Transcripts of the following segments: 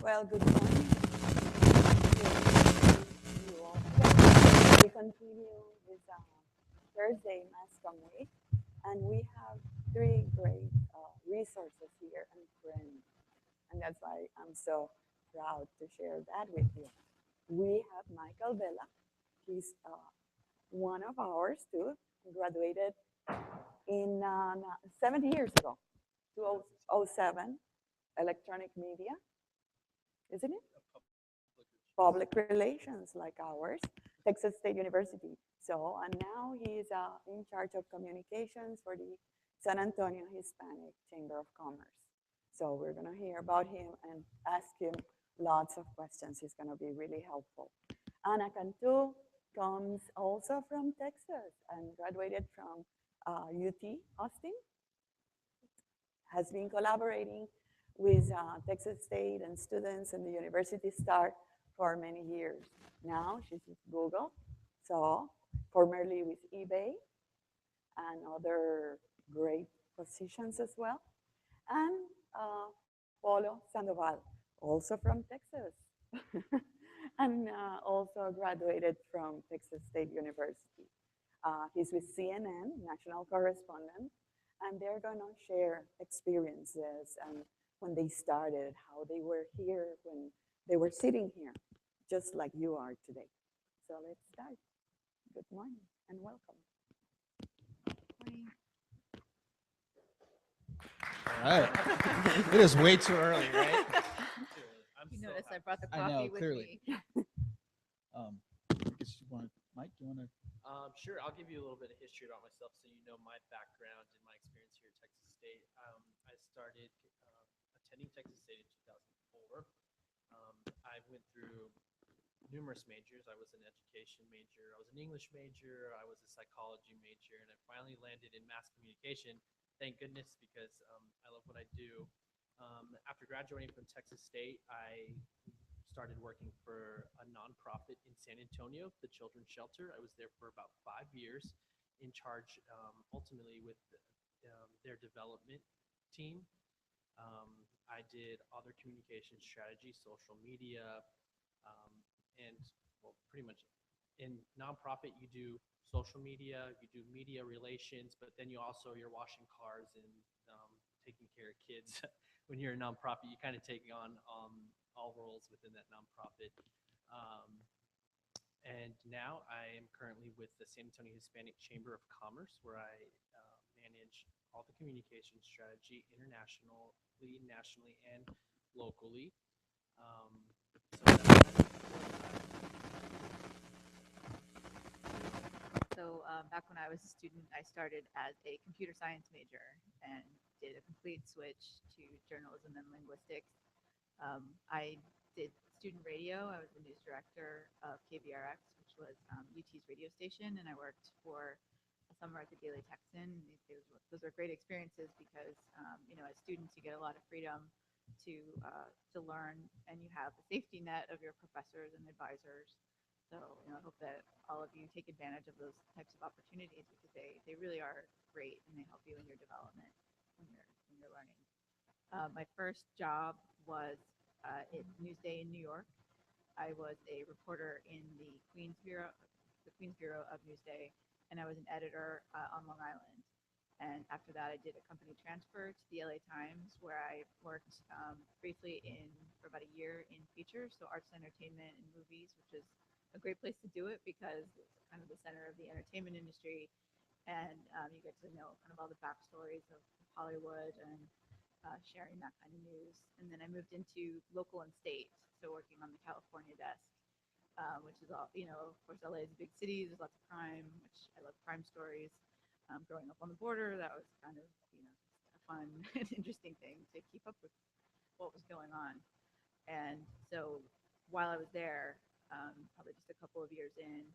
Well, good morning. You all. We continue with Thursday Mascom Week, and we have three great resources here and friends, and that's why I'm so proud to share that with you. We have Michael Vela. He's one of ours too. Graduated in 70 years ago, 2007, electronic media, isn't it? Public relations like ours, Texas State University. So, and now he's in charge of communications for the San Antonio Hispanic Chamber of Commerce. So we're going to hear about him and ask him lots of questions. He's going to be really helpful. Ana Cantu comes also from Texas and graduated from UT Austin, has been collaborating with Texas State and students in the University Star for many years. Now she's with Google, so formerly with eBay and other great positions as well. And Polo Sandoval, also from Texas, and also graduated from Texas State University. He's with CNN, national correspondent, and they're going to share experiences and when they started, how they were here when they were sitting here, just like you are today. So let's start. Good morning and welcome. Morning. All right. It is way too early, right? You notice I brought the I know, coffee with clearly. me. I guess you want, Mike, you want to? Sure, I'll give you a little bit of history about myself so you know my background and my experience here at Texas State. I started attending Texas State in 2004. I went through numerous majors. I was an education major, I was an English major, I was a psychology major, and I finally landed in mass communication. Thank goodness, because I love what I do. After graduating from Texas State, I started working for a nonprofit in San Antonio, the Children's Shelter. I was there for about 5 years, in charge ultimately with their development team. I did other communication strategy, social media, and well, pretty much in nonprofit, you do social media, you do media relations, but then you're washing cars and taking care of kids. When you're a nonprofit, you kind of take on all roles within that nonprofit. And now I am currently with the San Antonio Hispanic Chamber of Commerce, where I manage all the communication strategy internationally, nationally, and locally. So back when I was a student, I started as a computer science major and did a complete switch to journalism and linguistics. I did student radio. I was the news director of KBRX, which was UT's radio station, and I worked for a summer at the Daily Texan. Those were great experiences because, as students, you get a lot of freedom to learn, and you have the safety net of your professors and advisors. So, I hope that all of you take advantage of those types of opportunities because they really are great and they help you in your development when you're learning. My first job was at Newsday in New York. I was a reporter in the Queens Bureau of Newsday, and I was an editor on Long Island. And after that, I did a company transfer to the LA Times, where I worked briefly for about a year in features, so arts and entertainment and movies, which is a great place to do it because it's kind of the center of the entertainment industry, and you get to know kind of all the backstories of Hollywood and sharing that kind of news. And then I moved into local and state, so working on the California desk, which is all, of course, LA is a big city. There's lots of crime, which I love crime stories. Growing up on the border, that was kind of, a fun and interesting thing to keep up with what was going on. And so while I was there, probably just a couple of years in,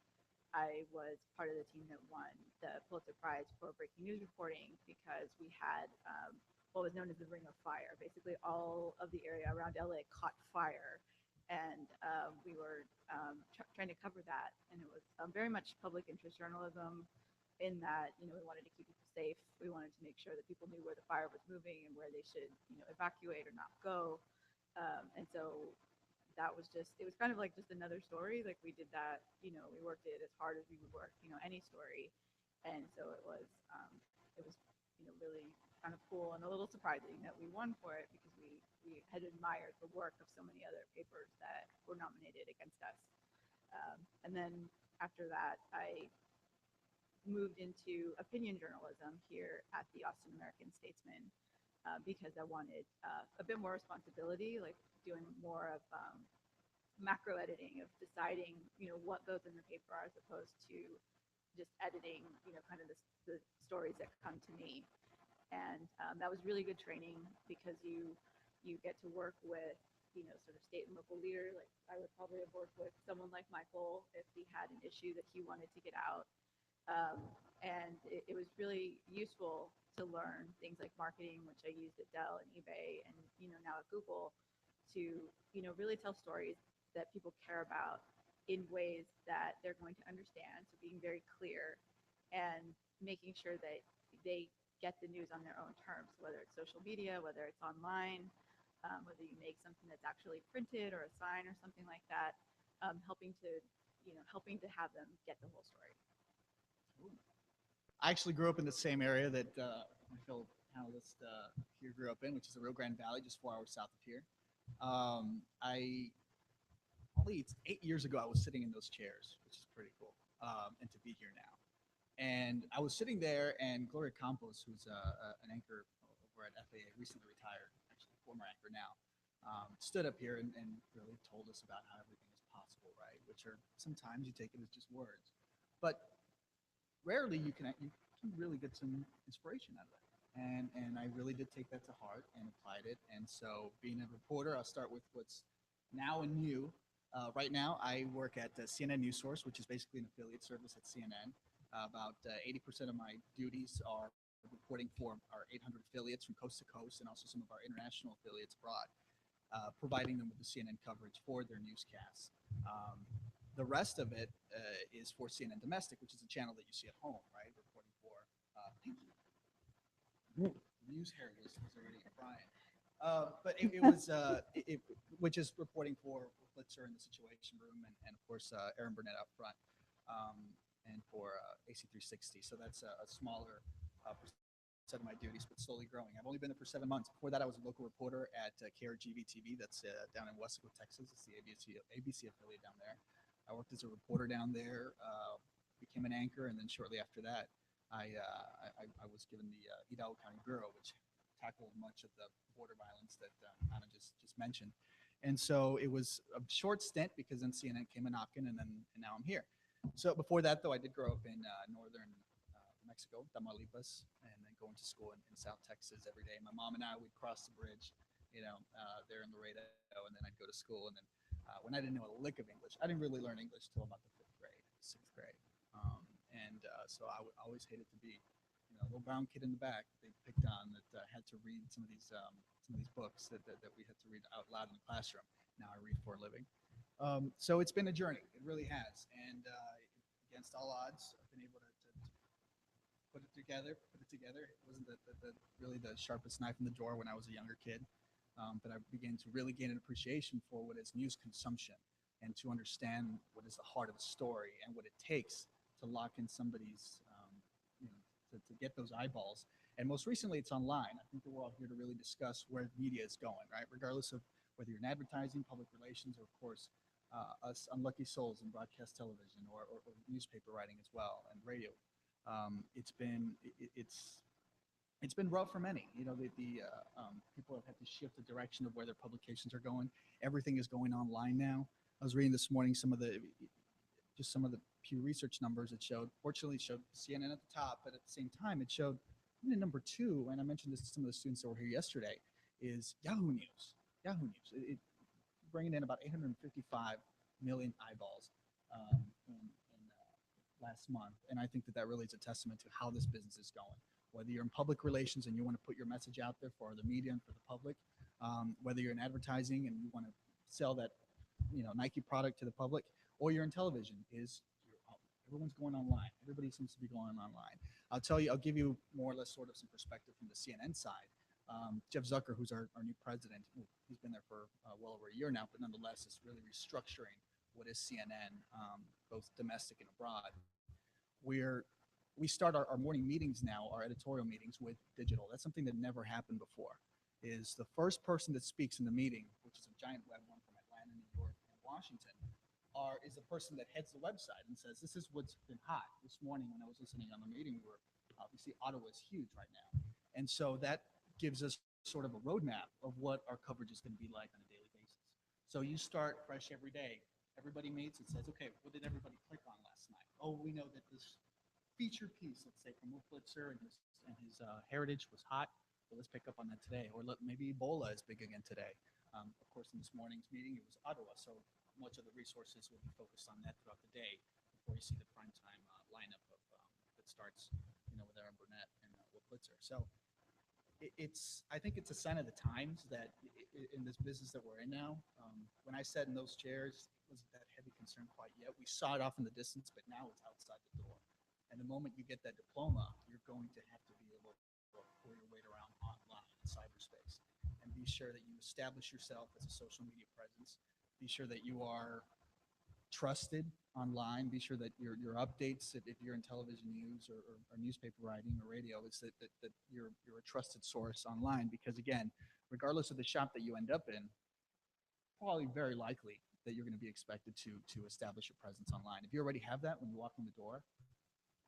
I was part of the team that won the Pulitzer Prize for breaking news reporting because we had what was known as the Ring of Fire. Basically, all of the area around LA caught fire, and we were trying to cover that. And it was very much public interest journalism in that, we wanted to keep people safe. We wanted to make sure that people knew where the fire was moving and where they should, evacuate or not go. And so that was just, it was kind of like just another story. Like we did that, we worked it as hard as we would work, any story. And so it was, really kind of cool and a little surprising that we won for it because we had admired the work of so many other papers that were nominated against us. And then after that, I moved into opinion journalism here at the Austin American Statesman because I wanted a bit more responsibility, like doing more of macro editing, of deciding, what goes in the paper as opposed to just editing, kind of the stories that come to me. And that was really good training because you get to work with, sort of state and local leaders. Like I would probably have worked with someone like Michael if he had an issue that he wanted to get out. And it was really useful to learn things like marketing, which I used at Dell and eBay and, now at Google to, really tell stories that people care about in ways that they're going to understand. So being very clear and making sure that they get the news on their own terms, whether it's social media, whether it's online, whether you make something that's actually printed or a sign or something like that, helping to have them get the whole story. I actually grew up in the same area that my fellow panelist here grew up in, which is the Rio Grande Valley, just 4 hours south of here. It's 8 years ago, I was sitting in those chairs, which is pretty cool, and to be here now. And I was sitting there, and Gloria Campos, who's an anchor over at FAA, recently retired, actually former anchor now, stood up here and really told us about how everything is possible, right? Which are sometimes you take it as just words, but rarely you can really get some inspiration out of it. And I really did take that to heart and applied it. And so being a reporter, I'll start with what's now and new. Right now, I work at CNN News Source, which is basically an affiliate service at CNN. About 80% of my duties are reporting for our 800 affiliates from coast to coast and also some of our international affiliates abroad, providing them with the CNN coverage for their newscasts. The rest of it is for CNN Domestic, which is a channel that you see at home, right? Reporting for, thank you. News hair was already Brian. But it was, which is reporting for Blitzer in the Situation Room and of course, Aaron Burnett up front, and for AC360. So that's a smaller percent of my duties, but slowly growing. I've only been there for 7 months. Before that, I was a local reporter at KRGV TV. That's down in Wesco, Texas. It's the ABC affiliate down there. I worked as a reporter down there, became an anchor, and then shortly after that, I was given the Hidalgo County Bureau, which tackled much of the border violence that Anna just mentioned. And so it was a short stint because then CNN came a knocking, and now I'm here. So before that, though, I did grow up in northern Mexico, Tamaulipas, and then going to school in South Texas every day. My mom and I would cross the bridge, there in Laredo, and then I'd go to school, and then when I didn't know a lick of English. I didn't really learn English till about the 5th grade, 6th grade. So I always hated to be, a little brown kid in the back they picked on that had to read some of these books that we had to read out loud in the classroom. Now I read for a living. So it's been a journey. It really has. And against all odds, I've been able to put it together. It wasn't really the sharpest knife in the drawer when I was a younger kid. But I began to really gain an appreciation for what is news consumption and to understand what is the heart of a story and what it takes to lock in somebody's, to get those eyeballs. And most recently, it's online. I think that we're all here to really discuss where media is going, right? Regardless of whether you're in advertising, public relations, or of course, us unlucky souls in broadcast television or newspaper writing as well and radio. It's been rough for many. People have had to shift the direction of where their publications are going. Everything is going online now. I was reading this morning some of the Pew Research numbers. Fortunately, it showed CNN at the top, but at the same time, it showed number 2. And I mentioned this to some of the students that were here yesterday. Is Yahoo News. It bringing in about 855 million eyeballs last month, and I think that really is a testament to how this business is going. Whether you're in public relations and you want to put your message out there for the media and for the public, whether you're in advertising and you want to sell that, Nike product to the public, or you're in television, everyone's going online. Everybody seems to be going online. I'll give you more or less sort of some perspective from the CNN side. Jeff Zucker, who's our new president, he's been there for well over a year now, but nonetheless is really restructuring what is CNN, both domestic and abroad. We're we start our morning meetings now, our editorial meetings with digital. That's something that never happened before. Is the first person that speaks in the meeting, which is a giant web one from Atlanta, New York, and Washington, is the person that heads the website and says, "This is what's been hot this morning." When I was listening on the meeting, we were obviously Ottawa is huge right now, and so that gives us sort of a roadmap of what our coverage is going to be like on a daily basis. So you start fresh every day. Everybody meets and says, "Okay, what did everybody click on last night?" Oh, we know that this feature piece, let's say from Wolf Blitzer and his heritage was hot. So let's pick up on that today. Or maybe Ebola is big again today. Of course, in this morning's meeting, it was Ottawa. So much of the resources will be focused on that throughout the day before you see the primetime lineup that starts, with Aaron Burnett and Wolf Blitzer. So I think it's a sign of the times that in this business that we're in now, when I sat in those chairs, it wasn't that heavy concern quite yet. We saw it off in the distance, but now it's outside the door. And the moment you get that diploma, you're going to have to be able to pull your weight around online in cyberspace and be sure that you establish yourself as a social media presence. Be sure that you are trusted online. Be sure that your updates, if you're in television news or newspaper writing or radio, is that you're a trusted source online. Because again, regardless of the shop that you end up in, probably very likely that you're going to be expected to establish a presence online. If you already have that when you walk in the door,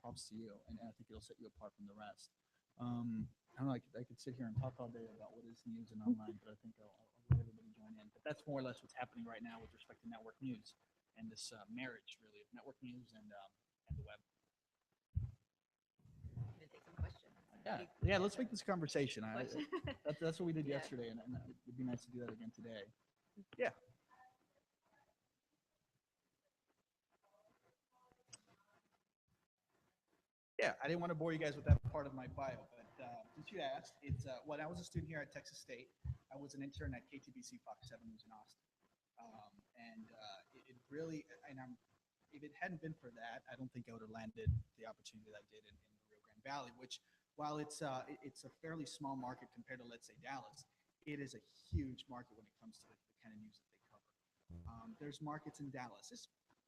props to you, and I think it'll set you apart from the rest. I don't know. I could sit here and talk all day about what is news and online, but I think I'll let everybody join in. But that's more or less what's happening right now with respect to network news and this marriage, really, of network news and the web. I'm gonna take some questions. Yeah. Let's make this conversation. That's what we did Yeah. yesterday, and it'd be nice to do that again today. Yeah. Yeah, I didn't want to bore you guys with that part of my bio, but since you asked, it's when I was a student here at Texas State, I was an intern at KTBC Fox 7 News in Austin, it really, if it hadn't been for that, I don't think I would have landed the opportunity that I did in the Rio Grande Valley. Which, while it's a fairly small market compared to, let's say, Dallas, it is a huge market when it comes to the kind of news that they cover. There's markets in Dallas.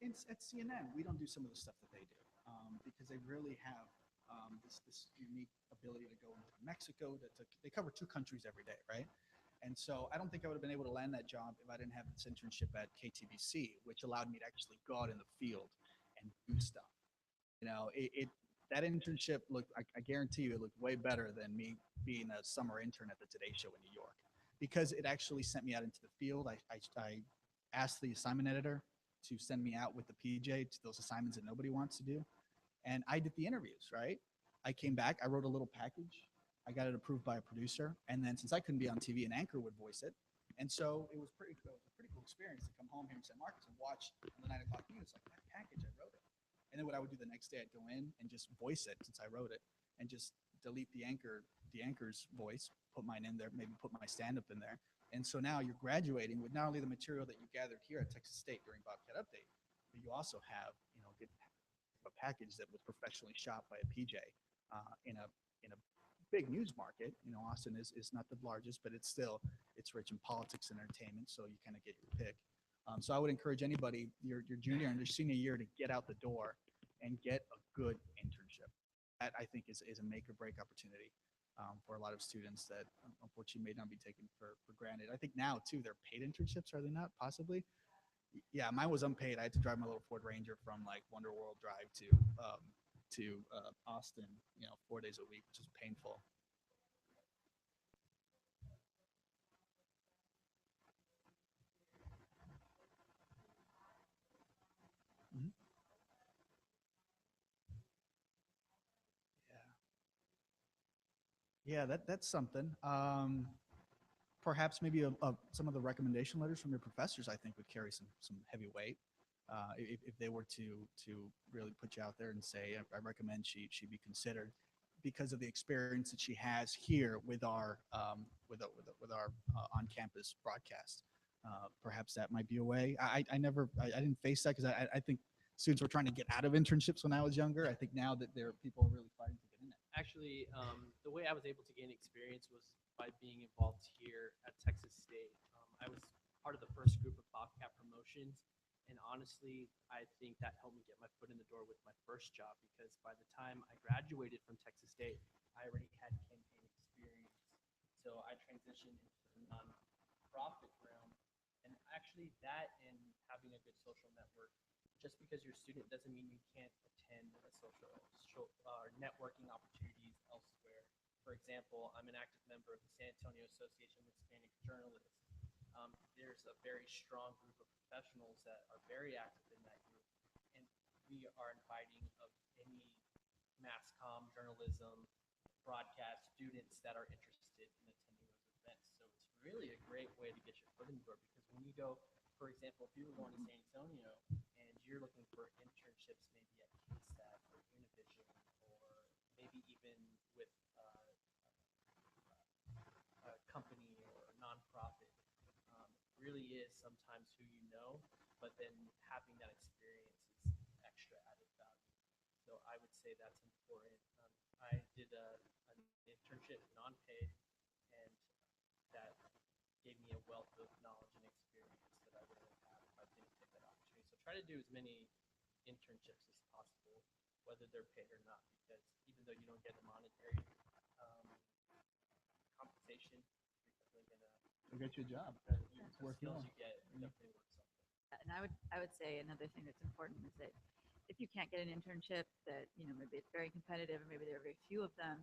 It's at CNN. We don't do some of the stuff that they do because they really have this unique ability to go into Mexico. They cover two countries every day, right? And so I don't think I would have been able to land that job if I didn't have this internship at KTBC, which allowed me to actually go out in the field and do stuff. That internship looked, I guarantee you, it looked way better than me being a summer intern at the Today Show in New York, because it actually sent me out into the field. I asked the assignment editor to send me out with the PJ to those assignments that nobody wants to do. And I did the interviews, right? I came back, I wrote a little package. I got it approved by a producer. And then since I couldn't be on TV, an anchor would voice it. And so it was a pretty cool experience to come home here in San Marcos and watch the 9 o'clock news. Like, that package, I wrote it. And then what I would do the next day, I'd go in and just voice it since I wrote it, and just delete the anchor's voice, put mine in there, maybe put my stand-up in there. And so now you're graduating with not only the material that you gathered here at Texas State during Bobcat Update, but you also have, a package that was professionally shot by a PJ in a big news market. Austin is not the largest, but it's rich in politics and entertainment, so you kind of get your pick. So I would encourage anybody, your junior and your senior year, to get out the door and get a good internship. That, I think, is a make or break opportunity for a lot of students that unfortunately may not be taken for granted. I think now too, they're paid internships, are they not? Possibly. Yeah, mine was unpaid. I had to drive my little Ford Ranger from like Wonder World Drive to Austin, 4 days a week, which is painful. Mhm. Yeah, that's something. Perhaps maybe some of the recommendation letters from your professors, I think, would carry some heavy weight. If they were to really put you out there and say, I recommend she be considered because of the experience that she has here with our on-campus broadcast. Perhaps that might be a way. I didn't face that because I think students were trying to get out of internships when I was younger. I think now that people are really fighting to get in it. Actually, the way I was able to gain experience was by being involved here at Texas State. I was part of the first group of Bobcat promotions, and honestly, I think that helped me get my foot in the door with my first job because by the time I graduated from Texas State, I already had campaign experience. So I transitioned into the nonprofit realm, and actually, that and having a good social network just because you're a student doesn't mean you can't attend a networking opportunities elsewhere. For example, I'm an active member of the San Antonio Association of Hispanic Journalists. There's a very strong group of professionals that are very active in that group, and we are inviting of any mass comm, journalism, broadcast students that are interested in attending those events. So it's really a great way to get your foot in the door because when you go, for example, if you were going to San Antonio and you're looking for internships maybe at KSAT or Univision or maybe even with a company or a nonprofit, really is sometimes who you know, but then having that experience is extra added value. So I would say that's important. I did an internship non-paid, and that gave me a wealth of knowledge and experience that I wouldn't have had if I didn't take that opportunity. So try to do as many internships as possible, whether they're paid or not, because even though you don't get a monetary um, compensation, you're definitely gonna You'll get you a job. the Work skills well. you get definitely worth something. And I would say another thing that's important is that if you can't get an internship that, maybe it's very competitive or maybe there are very few of them,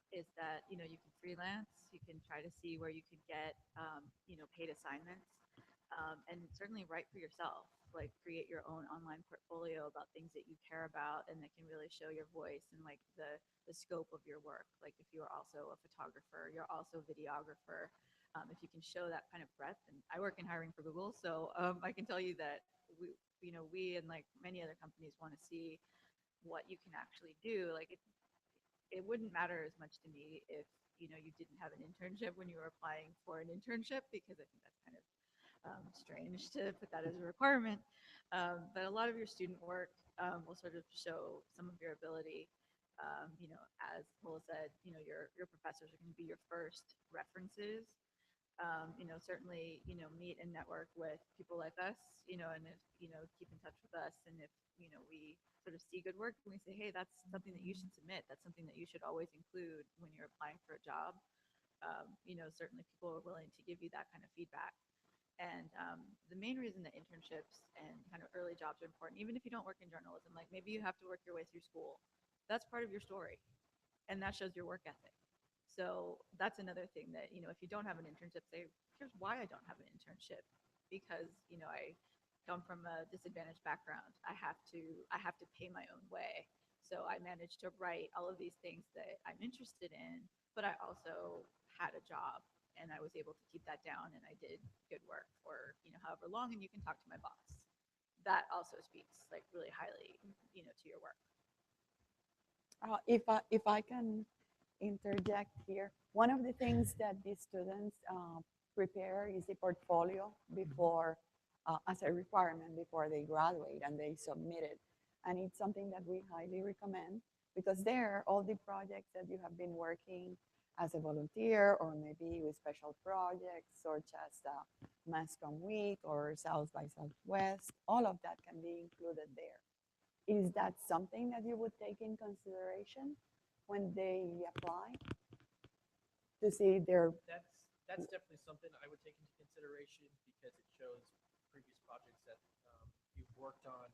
is that, you can freelance, you can try to see where you could get, paid assignments, and certainly write for yourself, like create your own online portfolio about things that you care about and that can really show your voice and like the scope of your work. Like if you're also a photographer, you're also a videographer, if you can show that kind of breadth. And I work in hiring for Google, so I can tell you that we and like many other companies want to see what you can actually do. Like it wouldn't matter as much to me if you didn't have an internship when you were applying for an internship, because I think that's kind of strange to put that as a requirement. But a lot of your student work will sort of show some of your ability. As Paul said, your professors are going to be your first references. Certainly, meet and network with people like us, and if, keep in touch with us. And if, we sort of see good work and we say, hey, that's something that you should submit. That's something that you should always include when you're applying for a job. Certainly people are willing to give you that kind of feedback. And the main reason that internships and kind of early jobs are important, even if you don't work in journalism, like maybe you have to work your way through school, that's part of your story, and that shows your work ethic. So that's another thing that, if you don't have an internship, say, here's why I don't have an internship. Because, I come from a disadvantaged background. I have to pay my own way. So I managed to write all of these things that I'm interested in, but I also had a job and I was able to keep that down and I did good work for, however long, and you can talk to my boss. That also speaks like really highly, to your work. If I can interject here, one of the things that the students prepare is the portfolio before, as a requirement before they graduate and they submit it. And it's something that we highly recommend because there, all the projects that you have been working as a volunteer or maybe with special projects such as MASCOM Week or South by Southwest, all of that can be included there. Is that something that you would take in consideration when they apply to see their? That's definitely something I would take into consideration because it shows previous projects that you've worked on.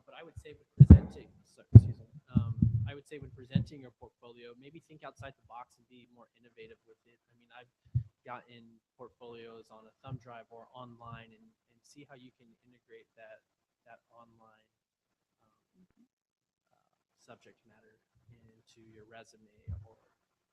But I would say when presenting, I would say when presenting your portfolio, maybe think outside the box and be more innovative with it. I mean, I've gotten portfolios on a thumb drive or online, and see how you can integrate that online subject matter into your resume, or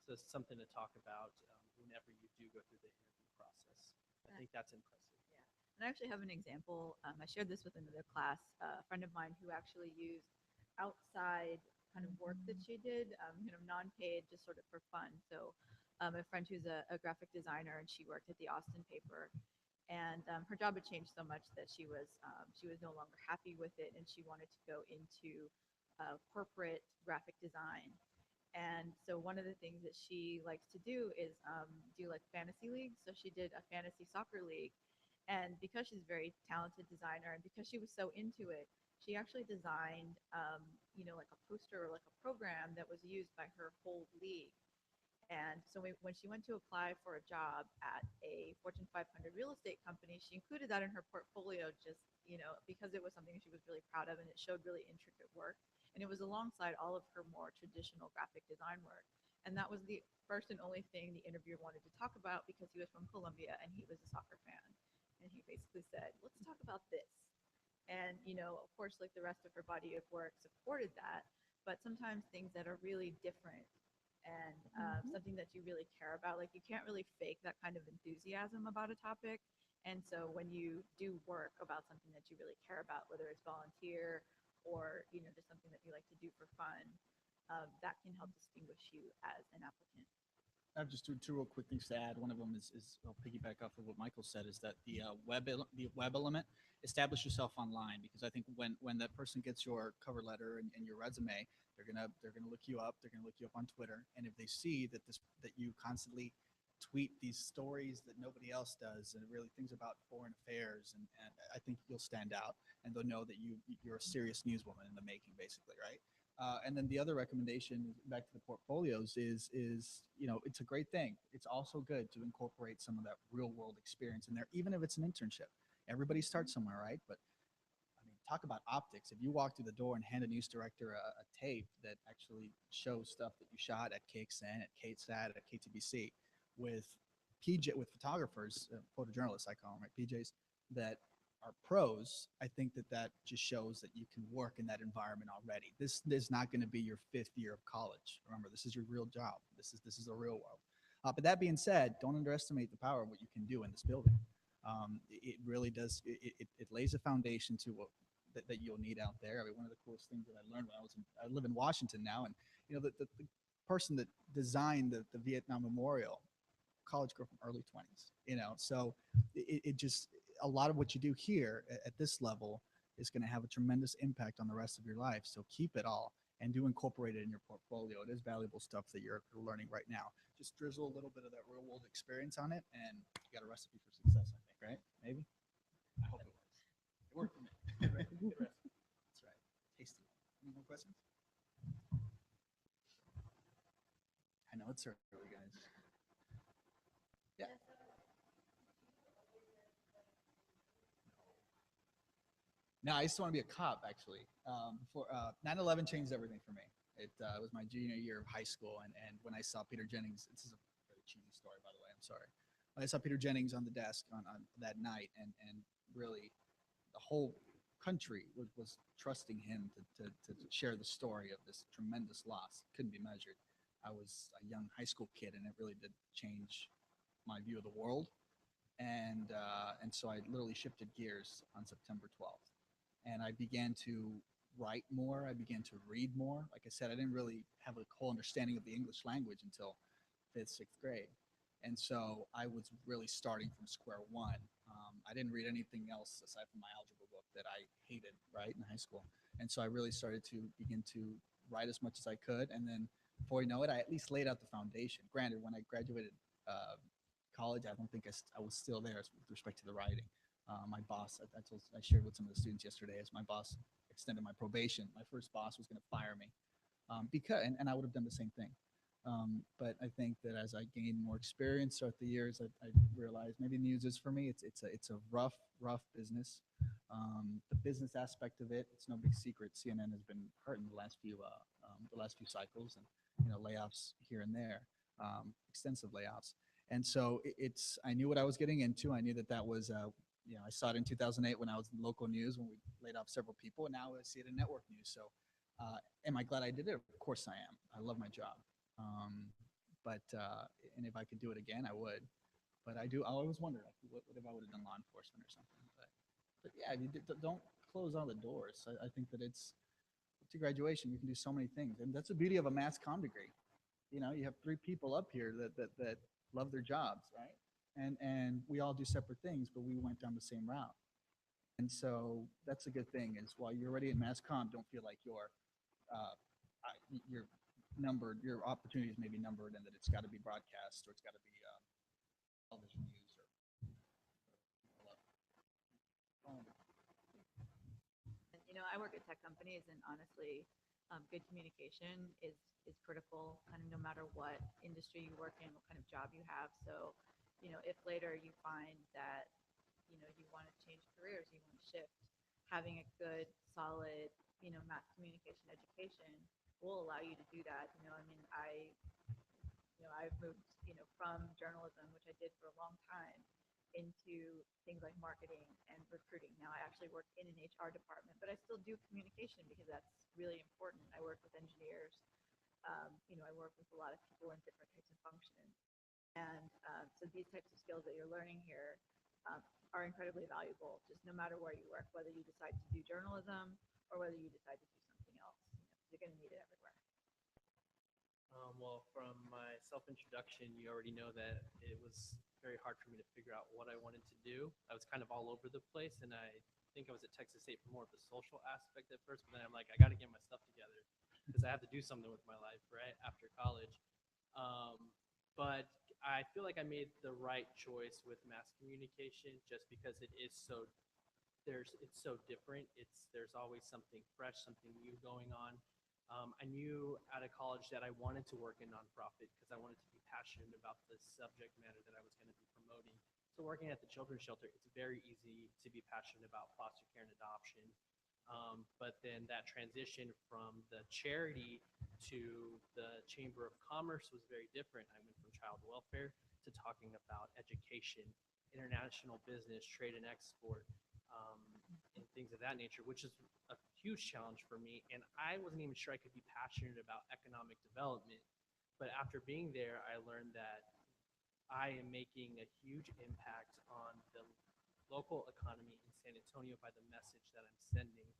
so something to talk about whenever you do go through the interview process. I think that's impressive. Yeah. And I actually have an example. I shared this with another class, a friend of mine who actually used outside kind of work that she did, non-paid, just sort of for fun. So a friend who's a graphic designer, and she worked at the Austin paper. And her job had changed so much that she was no longer happy with it, and she wanted to go into corporate graphic design. And so one of the things that she likes to do is do like fantasy leagues. So she did a fantasy soccer league. And because she's a very talented designer and because she was so into it, she actually designed, like a poster or like a program that was used by her whole league. And so when she went to apply for a job at a Fortune 500 real estate company, she included that in her portfolio just, because it was something she was really proud of and it showed really intricate work. And it was alongside all of her more traditional graphic design work. And that was the first and only thing the interviewer wanted to talk about because he was from Colombia and he was a soccer fan. And he basically said, let's talk about this. And, of course, like the rest of her body of work supported that. But sometimes things that are really different and something that you really care about. Like you can't really fake that kind of enthusiasm about a topic. And so when you do work about something that you really care about, whether it's volunteer or just something that you like to do for fun, that can help distinguish you as an applicant. I have just two real quick things to add. One of them is I'll piggyback off of what Michael said, is that the web element, establish yourself online, because I think when that person gets your cover letter and your resume, they're gonna look you up. They're gonna look you up on Twitter, and if they see that you constantly tweet these stories that nobody else does and really things about foreign affairs, and I think you'll stand out, and they'll know that you're a serious newswoman in the making, basically, right? And then the other recommendation, back to the portfolios, is it's a great thing. It's also good to incorporate some of that real world experience in there, even if it's an internship. Everybody starts somewhere, right? But I mean, talk about optics. If you walk through the door and hand a news director a tape that actually shows stuff that you shot at KXN, at KSAT, at KTBC, with with photographers, photojournalists, I call them, right? PJs, that are pros, I think that just shows that you can work in that environment already. This is not going to be your 5th year of college. Remember, this is your real job. This is the real world. But that being said, don't underestimate the power of what you can do in this building. It really does. It lays a foundation to what that you'll need out there. I mean, one of the coolest things that I learned when I live in Washington now, and the person that designed the Vietnam Memorial, college girl from early 20s. So it just, a lot of what you do here at this level is going to have a tremendous impact on the rest of your life. So keep it all and do incorporate it in your portfolio. It is valuable stuff that you're learning right now. Just drizzle a little bit of that real world experience on it, and you got a recipe for success, I think, right? Maybe? I hope it works. It worked for me. Good recipe. That's right. Tasty. Any more questions? I know it's early, guys. Yeah. No, I used to want to be a cop, actually. Before 9/11 changed everything for me. It was my junior year of high school, and when I saw Peter Jennings, this is a very cheesy story, by the way. I'm sorry. When I saw Peter Jennings on the desk on that night, and really the whole country was trusting him to share the story of this tremendous loss. Couldn't be measured. I was a young high school kid, and it really did change my view of the world. And so I literally shifted gears on September 12th, and I began to write more. I began to read more. Like I said, I didn't really have a whole understanding of the English language until 5th, 6th grade. And so I was really starting from square one. I didn't read anything else aside from my algebra book that I hated, right, in high school. And so I really started to begin to write as much as I could. And then before you know it, I at least laid out the foundation. Granted, when I graduated college, I don't think I was still there with respect to the writing. My boss, I shared with some of the students yesterday, as my boss extended my probation. My first boss was going to fire me and I would have done the same thing. But I think that as I gained more experience throughout the years, I realized maybe news is for me. It's a rough business. The business aspect of it, it's no big secret. CNN has been hurt in the last few cycles, and layoffs here and there, extensive layoffs. And so I knew what I was getting into. I knew that was I saw it in 2008 when I was in local news when we laid off several people, and now I see it in network news. So am I glad I did it? Of course I am. I love my job. And if I could do it again, I would. But I always wonder, like, what if I would have done law enforcement or something. But yeah, don't close all the doors. I think that to graduation, you can do so many things, and that's the beauty of a mass comm degree. You have 3 people up here that love their jobs, right? And we all do separate things, but we went down the same route. And so that's a good thing, is while you're already in mass comm, don't feel like you're numbered, your opportunities may be numbered, and that it's got to be broadcast or it's got to be television news or. And, I work at tech companies, and honestly, good communication is critical, kind of no matter what industry you work in, what kind of job you have. So, if later you find that you want to change careers, you want to shift, having a good, solid, mass communication education will allow you to do that. I mean, I've moved, from journalism, which I did for a long time, into things like marketing and recruiting. Now I actually work in an HR department, but I still do communication because that's really important. I work with engineers. I work with a lot of people in different types of functions. And so these types of skills that you're learning here are incredibly valuable, just no matter where you work, whether you decide to do journalism or whether you decide to do something else. You're going to need it everywhere. Well, from my self-introduction, you already know that it was very hard for me to figure out what I wanted to do. I was kind of all over the place, and I think I was at Texas State for more of the social aspect at first, but then I'm like, I got to get my stuff together because I have to do something with my life, right, after college. But I feel like I made the right choice with mass communication just because it's so different. There's always something fresh, something new going on. I knew out of college that I wanted to work in nonprofit because I wanted to be passionate about the subject matter that I was going to be promoting. So working at the children's shelter, it's very easy to be passionate about foster care and adoption. But then that transition from the charity to the Chamber of Commerce was very different. I went from child welfare to talking about education, international business, trade and export, and things of that nature, which is a huge challenge for me. And I wasn't even sure I could be passionate about economic development. But after being there, I learned that I am making a huge impact on the local economy in San Antonio by the message that I'm sending.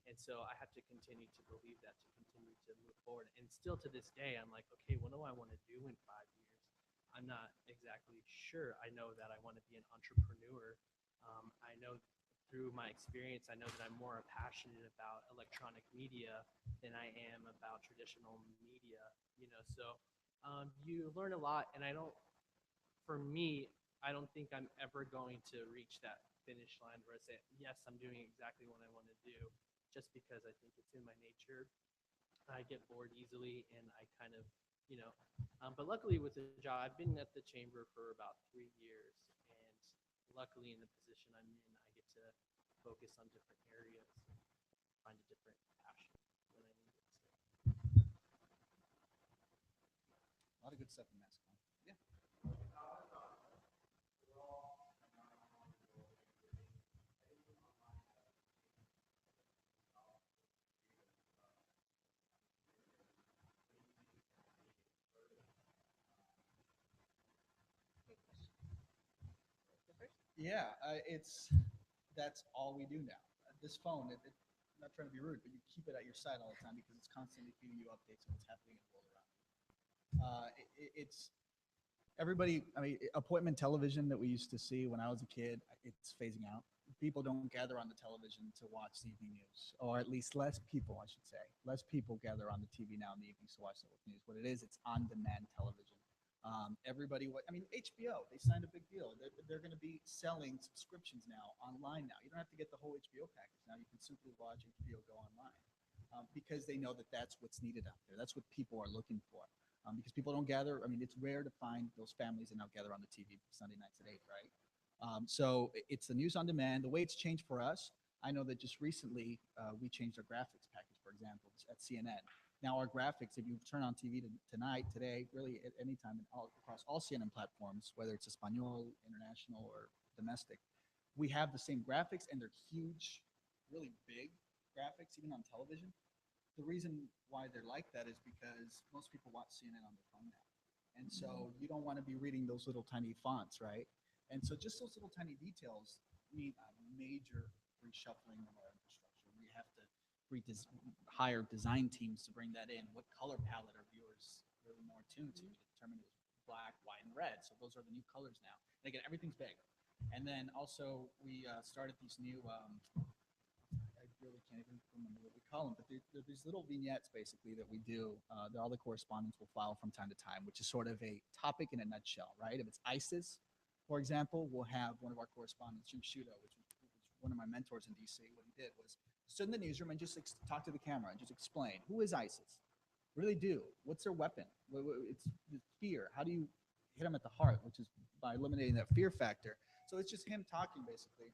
And so I have to continue to believe that to continue to move forward. And still to this day, I'm like, okay, what do I want to do in 5 years? I'm not exactly sure. I know that I want to be an entrepreneur. I know through my experience, I know that I'm more passionate about electronic media than I am about traditional media, so you learn a lot. And for me, I don't think I'm ever going to reach that finish line where I say, yes, I'm doing exactly what I want to do, just because I think it's in my nature. I get bored easily, and I kind of, but luckily with the job, I've been at the chamber for about 3 years, and luckily in the position I'm in, I get to focus on different areas, find a different passion when I need it. A lot of good stuff in mass comm. Yeah. Good question. Go first. Yeah, that's all we do now. This phone, I'm not trying to be rude, but you keep it at your side all the time because it's constantly feeding you updates on what's happening in the world around you. It's everybody. I mean, appointment television that we used to see when I was a kid, it's phasing out. People don't gather on the television to watch the evening news, or at least less people, I should say. Less people gather on the TV now in the evenings to watch the news. What it is, it's on-demand television. HBO, they signed a big deal. They're going to be selling subscriptions now online now. You don't have to get the whole HBO package now. You can simply watch HBO Go online because they know that that's what's needed out there. That's what people are looking for because people don't gather. I mean, it's rare to find those families that now gather on the TV Sunday nights at 8, right? So it's the news on demand. The way it's changed for us, I know that just recently we changed our graphics package, for example, at CNN. Now our graphics, if you turn on TV tonight, today, really at any time across all CNN platforms, whether it's Espanol, international, or domestic, we have the same graphics, and they're huge, really big graphics, even on television. The reason why they're like that is because most people watch CNN on their phone now. And so you don't want to be reading those little tiny fonts, right? And so just those little tiny details need a major reshuffling of our infrastructure. We have to hire design teams to bring that in. What color palette are viewers really more attuned to? We determine it was black, white, and red. So those are the new colors now. And again, everything's big. And then also we started these new, I really can't even remember what we call them, but they're these little vignettes basically that we do. That all the correspondents will file from time to time, which is sort of a topic in a nutshell, right? If it's ISIS, for example, we'll have one of our correspondents, Jim Shudo, which one of my mentors in DC. What he did was stood in the newsroom and just talk to the camera and just explain who is ISIS, really do. What's their weapon? It's fear. How do you hit them at the heart, which is by eliminating that fear factor. So it's just him talking basically,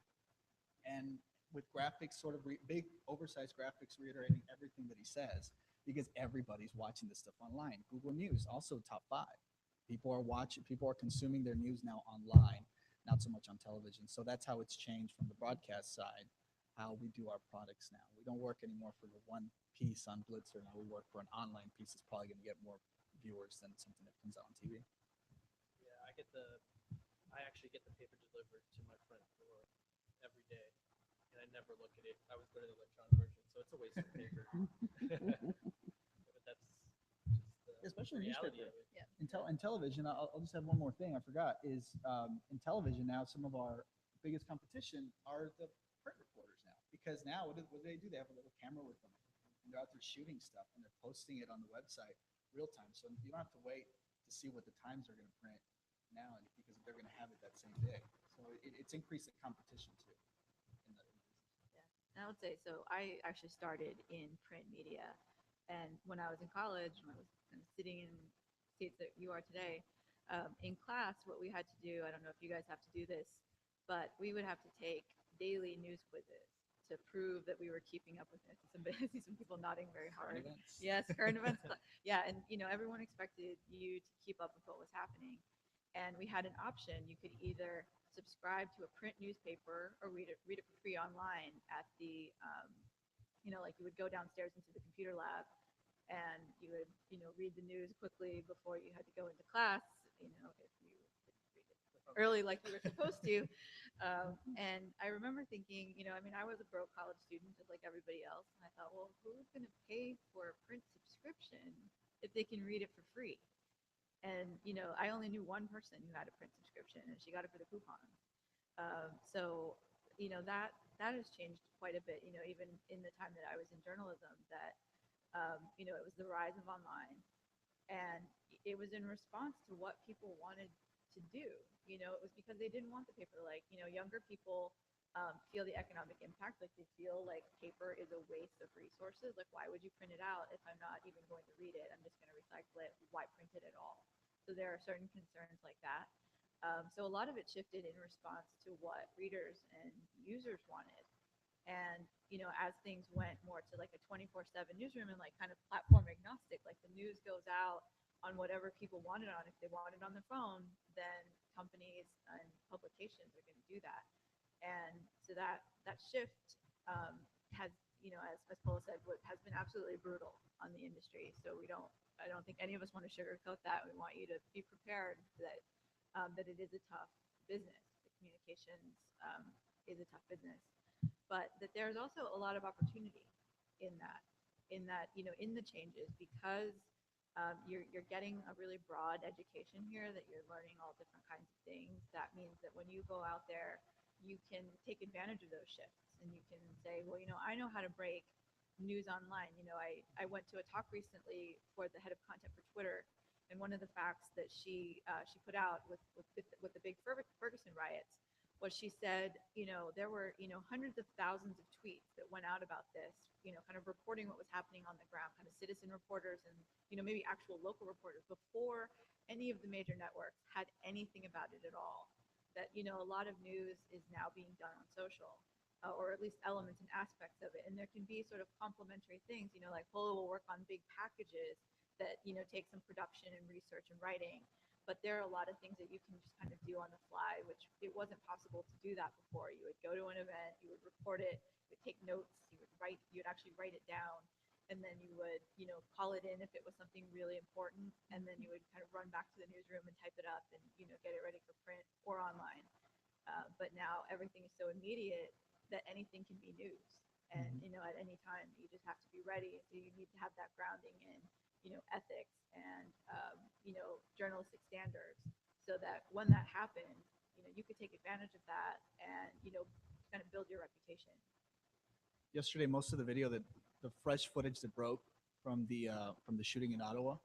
and with graphics, sort of big, oversized graphics reiterating everything that he says, because everybody's watching this stuff online. Google News also top 5. People are watching. People are consuming their news now online, not so much on television. So that's how it's changed from the broadcast side. How we do our products now. We don't work anymore for the one piece on Blitzer. Now we work for an online piece that's probably going to get more viewers than something that comes out on TV. Yeah, I actually get the paper delivered to my front door every day, and I never look at it. I always go to the electronic version, so it's a waste of paper. But that's just the Especially reality newspaper. of it. Yeah. In television, I'll just have one more thing I forgot is in television now, some of our biggest competition are the print reporters now. Because now, what do they do? They have a little camera with them. And they're out there shooting stuff, and they're posting it on the website real time. So you don't have to wait to see what the Times are going to print now, because they're going to have it that same day. So it's increased the competition too. In the And I would say, so I actually started in print media. And when I was in college, when I was kind of sitting in seats that you are today, in class, what we had to do, I don't know if you guys have to do this, but we would have to take daily news quizzes to prove that we were keeping up with it. I see some people nodding very hard. events. Yes, current events. Yeah, and everyone expected you to keep up with what was happening. And we had an option. You could either subscribe to a print newspaper or read it for free online at the like you would go downstairs into the computer lab and you would read the news quickly before you had to go into class, if you didn't read it early like you were supposed to. And I remember thinking, I was a broke college student just like everybody else, and I thought, well, who's going to pay for a print subscription if they can read it for free? And I only knew one person who had a print subscription, and she got it for the coupons. So that has changed quite a bit. Even in the time that I was in journalism, that it was the rise of online, and it was in response to what people wanted to do. It was because they didn't want the paper. Like younger people feel the economic impact. Like they feel like paper is a waste of resources. Like why would you print it out if I'm not even going to read it? I'm just going to recycle it. Why print it at all? So there are certain concerns like that. So a lot of it shifted in response to what readers and users wanted. And as things went more to like a 24/7 newsroom and like kind of platform agnostic, like the news goes out on whatever people want it on. If they want it on their phone, then companies and publications are going to do that. And so that shift has, as Paula said, what has been absolutely brutal on the industry. So I don't think any of us want to sugarcoat that. We want you to be prepared that it is a tough business. The communications is a tough business, but that there's also a lot of opportunity in that, in the changes, because you're getting a really broad education here, that you're learning all different kinds of things. That means that when you go out there, you can take advantage of those shifts, and you can say, well, I know how to break news online. I went to a talk recently for the head of content for Twitter, and one of the facts that she put out with the big Ferguson riots was, she said, there were hundreds of thousands of tweets that went out about this, kind of reporting what was happening on the ground, kind of citizen reporters and maybe actual local reporters, before any of the major networks had anything about it at all. That a lot of news is now being done on social. Or at least elements and aspects of it. And there can be sort of complementary things, like Polo will work on big packages that, take some production and research and writing. But there are a lot of things that you can just kind of do on the fly, which it wasn't possible to do that before. You would go to an event, you would report it, you would take notes, you'd actually write it down, and then you would, call it in if it was something really important, and then you would kind of run back to the newsroom and type it up and, get it ready for print or online. But now everything is so immediate that anything can be news, and at any time you just have to be ready. So you need to have that grounding in ethics and journalistic standards, so that when that happens, you could take advantage of that and kind of build your reputation. yesterday, most of the video that the fresh footage that broke from the shooting in Ottawa,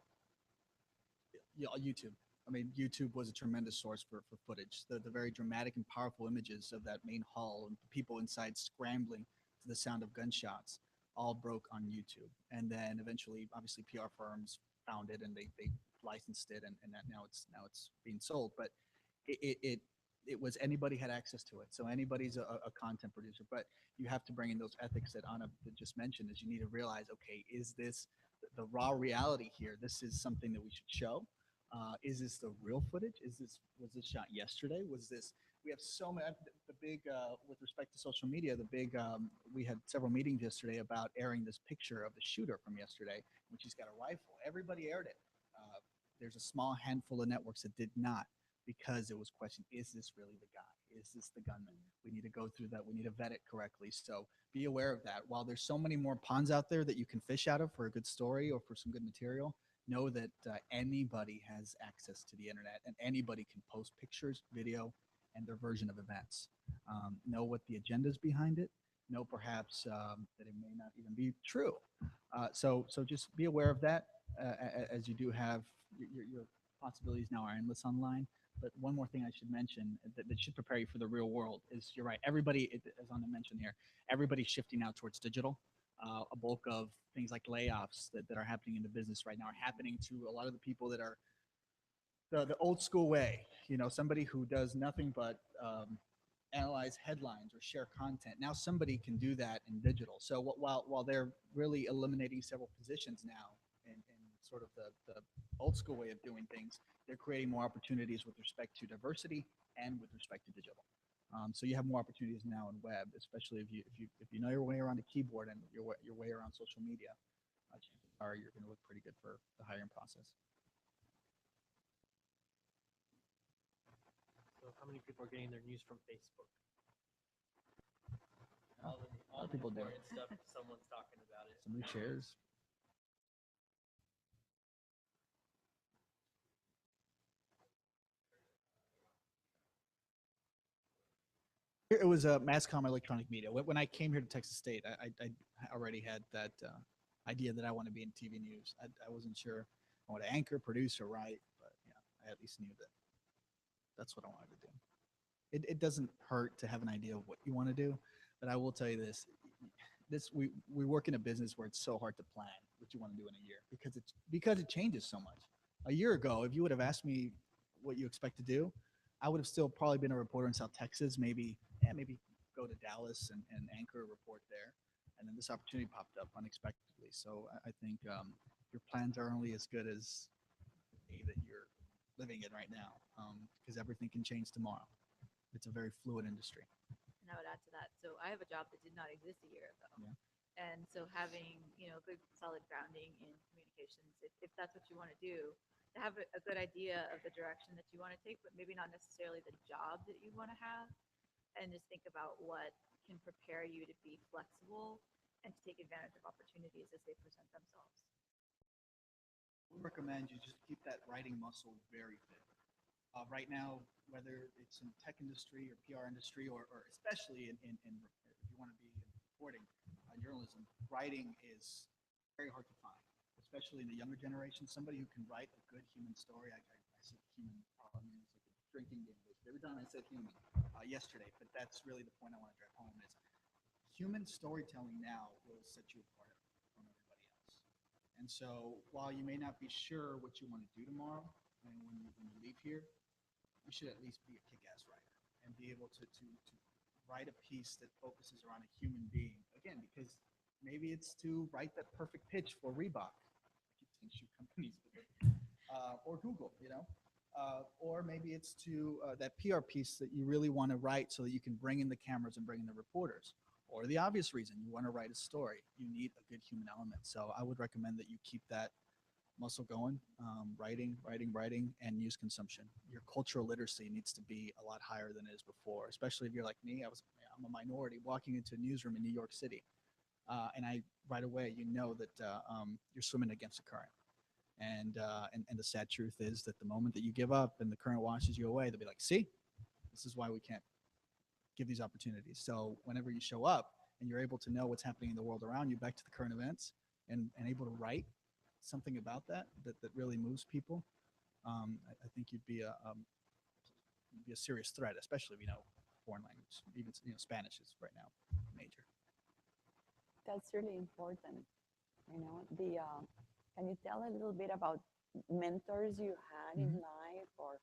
yeah, YouTube. I mean, YouTube was a tremendous source for footage. The very dramatic and powerful images of that main hall and the people inside scrambling to the sound of gunshots all broke on YouTube. And then eventually, obviously, PR firms found it and they licensed it, and that now it's being sold. But it was anybody had access to it, so anybody's a content producer. But you have to bring in those ethics that Anna just mentioned. Is you need to realize, okay, is this the raw reality here? This is something that we should show. Is this the real footage? Was this shot yesterday? Was this? We have so many. The big with respect to social media, the big we had several meetings yesterday about airing this picture of the shooter from yesterday, which he's got a rifle. Everybody aired it. There's a small handful of networks that did not because it was questioned: is this really the guy? Is this the gunman? We need to go through that. We need to vet it correctly. So be aware of that. While there's so many more ponds out there that you can fish out of for a good story or for some good material, know that anybody has access to the internet and anybody can post pictures, video, and their version of events. Know what the agendas behind it. Know perhaps that it may not even be true. So just be aware of that as you do have your possibilities now are endless online. But one more thing I should mention that should prepare you for the real world is you're right. Everybody, as Anna mentioned here, everybody's shifting now towards digital. A bulk of things like layoffs that are happening in the business right now are happening to a lot of the people that are the old school way. You know, somebody who does nothing but analyze headlines or share content. Now somebody can do that in digital. So while they're really eliminating several positions now in sort of the old school way of doing things, they're creating more opportunities with respect to diversity and with respect to digital. So you have more opportunities now in web, especially if you know your way around a keyboard and your way around social media. Chances are you're going to look pretty good for the hiring process. So how many people are getting their news from Facebook? Yeah, All a lot of people do. important stuff. Someone's talking about it. Somebody shares. It was a mass comm electronic media. When I came here to Texas State, I already had that idea that I want to be in TV news. I wasn't sure I want to anchor, produce, or write, but yeah, I at least knew that that's what I wanted to do. It doesn't hurt to have an idea of what you want to do, but I will tell you this: we work in a business where it's so hard to plan what you want to do in a year because it changes so much. A year ago, if you would have asked me what you expect to do, I would have still probably been a reporter in South Texas, maybe go to Dallas and anchor a report there. And then this opportunity popped up unexpectedly. So I think your plans are only as good as the day that you're living in right now, because everything can change tomorrow. It's a very fluid industry. And I would add to that. So I have a job that did not exist a year ago. Yeah. And so having, good solid grounding in communications, if that's what you want to do, to have a good idea of the direction that you want to take, but maybe not necessarily the job that you want to have, and just think about what can prepare you to be flexible and to take advantage of opportunities as they present themselves. We recommend you just keep that writing muscle very fit. Right now, whether it's in tech industry or PR industry, or especially in if you want to be in reporting, journalism, writing is very hard to find, especially in the younger generation. Somebody who can write a good human story. I said human, I mean, it's like a drinking game. Every time I said human yesterday, but that's really the point I want to drive home is human storytelling now will set you apart from everybody else. And so while you may not be sure what you want to do tomorrow, and when you leave here, you should at least be a kick-ass writer and be able to write a piece that focuses around a human being. Again, because maybe it's to write that perfect pitch for Reebok. I keep saying shoe companies, or Google, or maybe it's to that PR piece that you really want to write so that you can bring in the cameras and bring in the reporters. Or the obvious reason, you want to write a story. You need a good human element. So I would recommend that you keep that muscle going, writing, and news consumption. Your cultural literacy needs to be a lot higher than it is before, especially if you're like me. I'm a minority walking into a newsroom in New York City, and I right away that you're swimming against the current. And the sad truth is that the moment that you give up and the current washes you away, they'll be like, see, this is why we can't give these opportunities. So whenever you show up, and you're able to know what's happening in the world around you, back to the current events, and able to write something about that really moves people, I think you'd be a serious threat, especially if you know foreign language. Even Spanish is right now major. That's really important. The can you tell a little bit about mentors you had in Mhm. life, or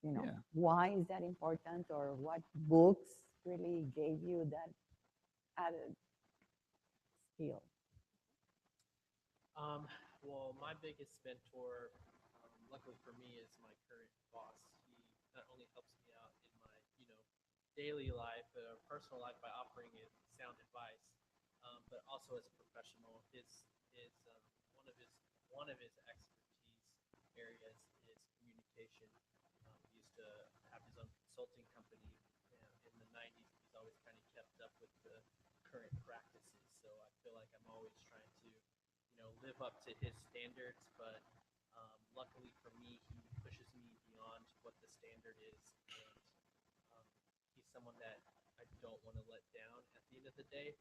Yeah. why is that important, or what books really gave you that added skill? Well, my biggest mentor, luckily for me, is my current boss. He not only helps me out in my, daily life, personal life by offering it sound advice, but also as a professional. His one of his expertise areas is communication. He used to have his own consulting company in the '90s. He's always kind of kept up with the current practices. So I feel like I'm always trying to live up to his standards. But luckily for me, he pushes me beyond what the standard is, and um, he's someone that I don't want to let down at the end of the day.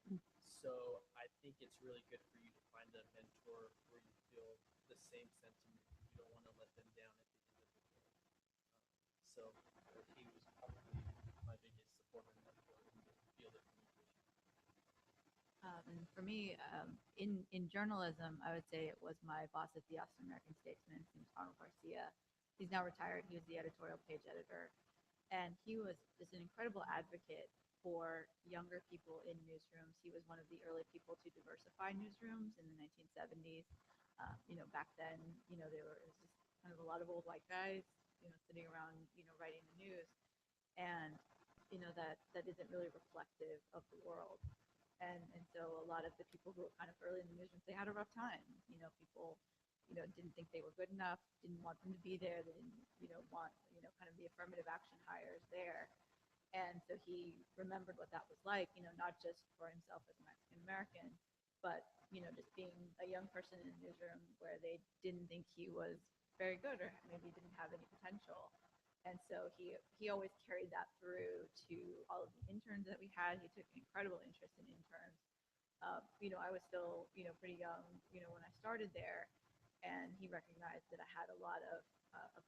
So I think it's really good for you to find a mentor where you feel the same sentiment. You don't want to let them down at the end of the day. So he was probably my biggest support and mentor in the field of communication. And for me, in journalism, I would say it was my boss at the Austin American Statesman, his name's Arnold Garcia. He's now retired. He was the editorial page editor, and he was just an incredible advocate for younger people in newsrooms. He was one of the early people to diversify newsrooms in the 1970s. Back then, there was just kind of a lot of old white guys, sitting around, writing the news, and that isn't really reflective of the world. And so a lot of the people who were kind of early in the newsrooms, they had a rough time. People, didn't think they were good enough, didn't want them to be there. They didn't, want, kind of the affirmative action hires there. And so he remembered what that was like, not just for himself as a Mexican American, but, just being a young person in a newsroom where they didn't think he was very good or maybe didn't have any potential. And so he always carried that through to all of the interns that we had. He took an incredible interest in interns. I was still, pretty young, when I started there, and he recognized that I had a lot of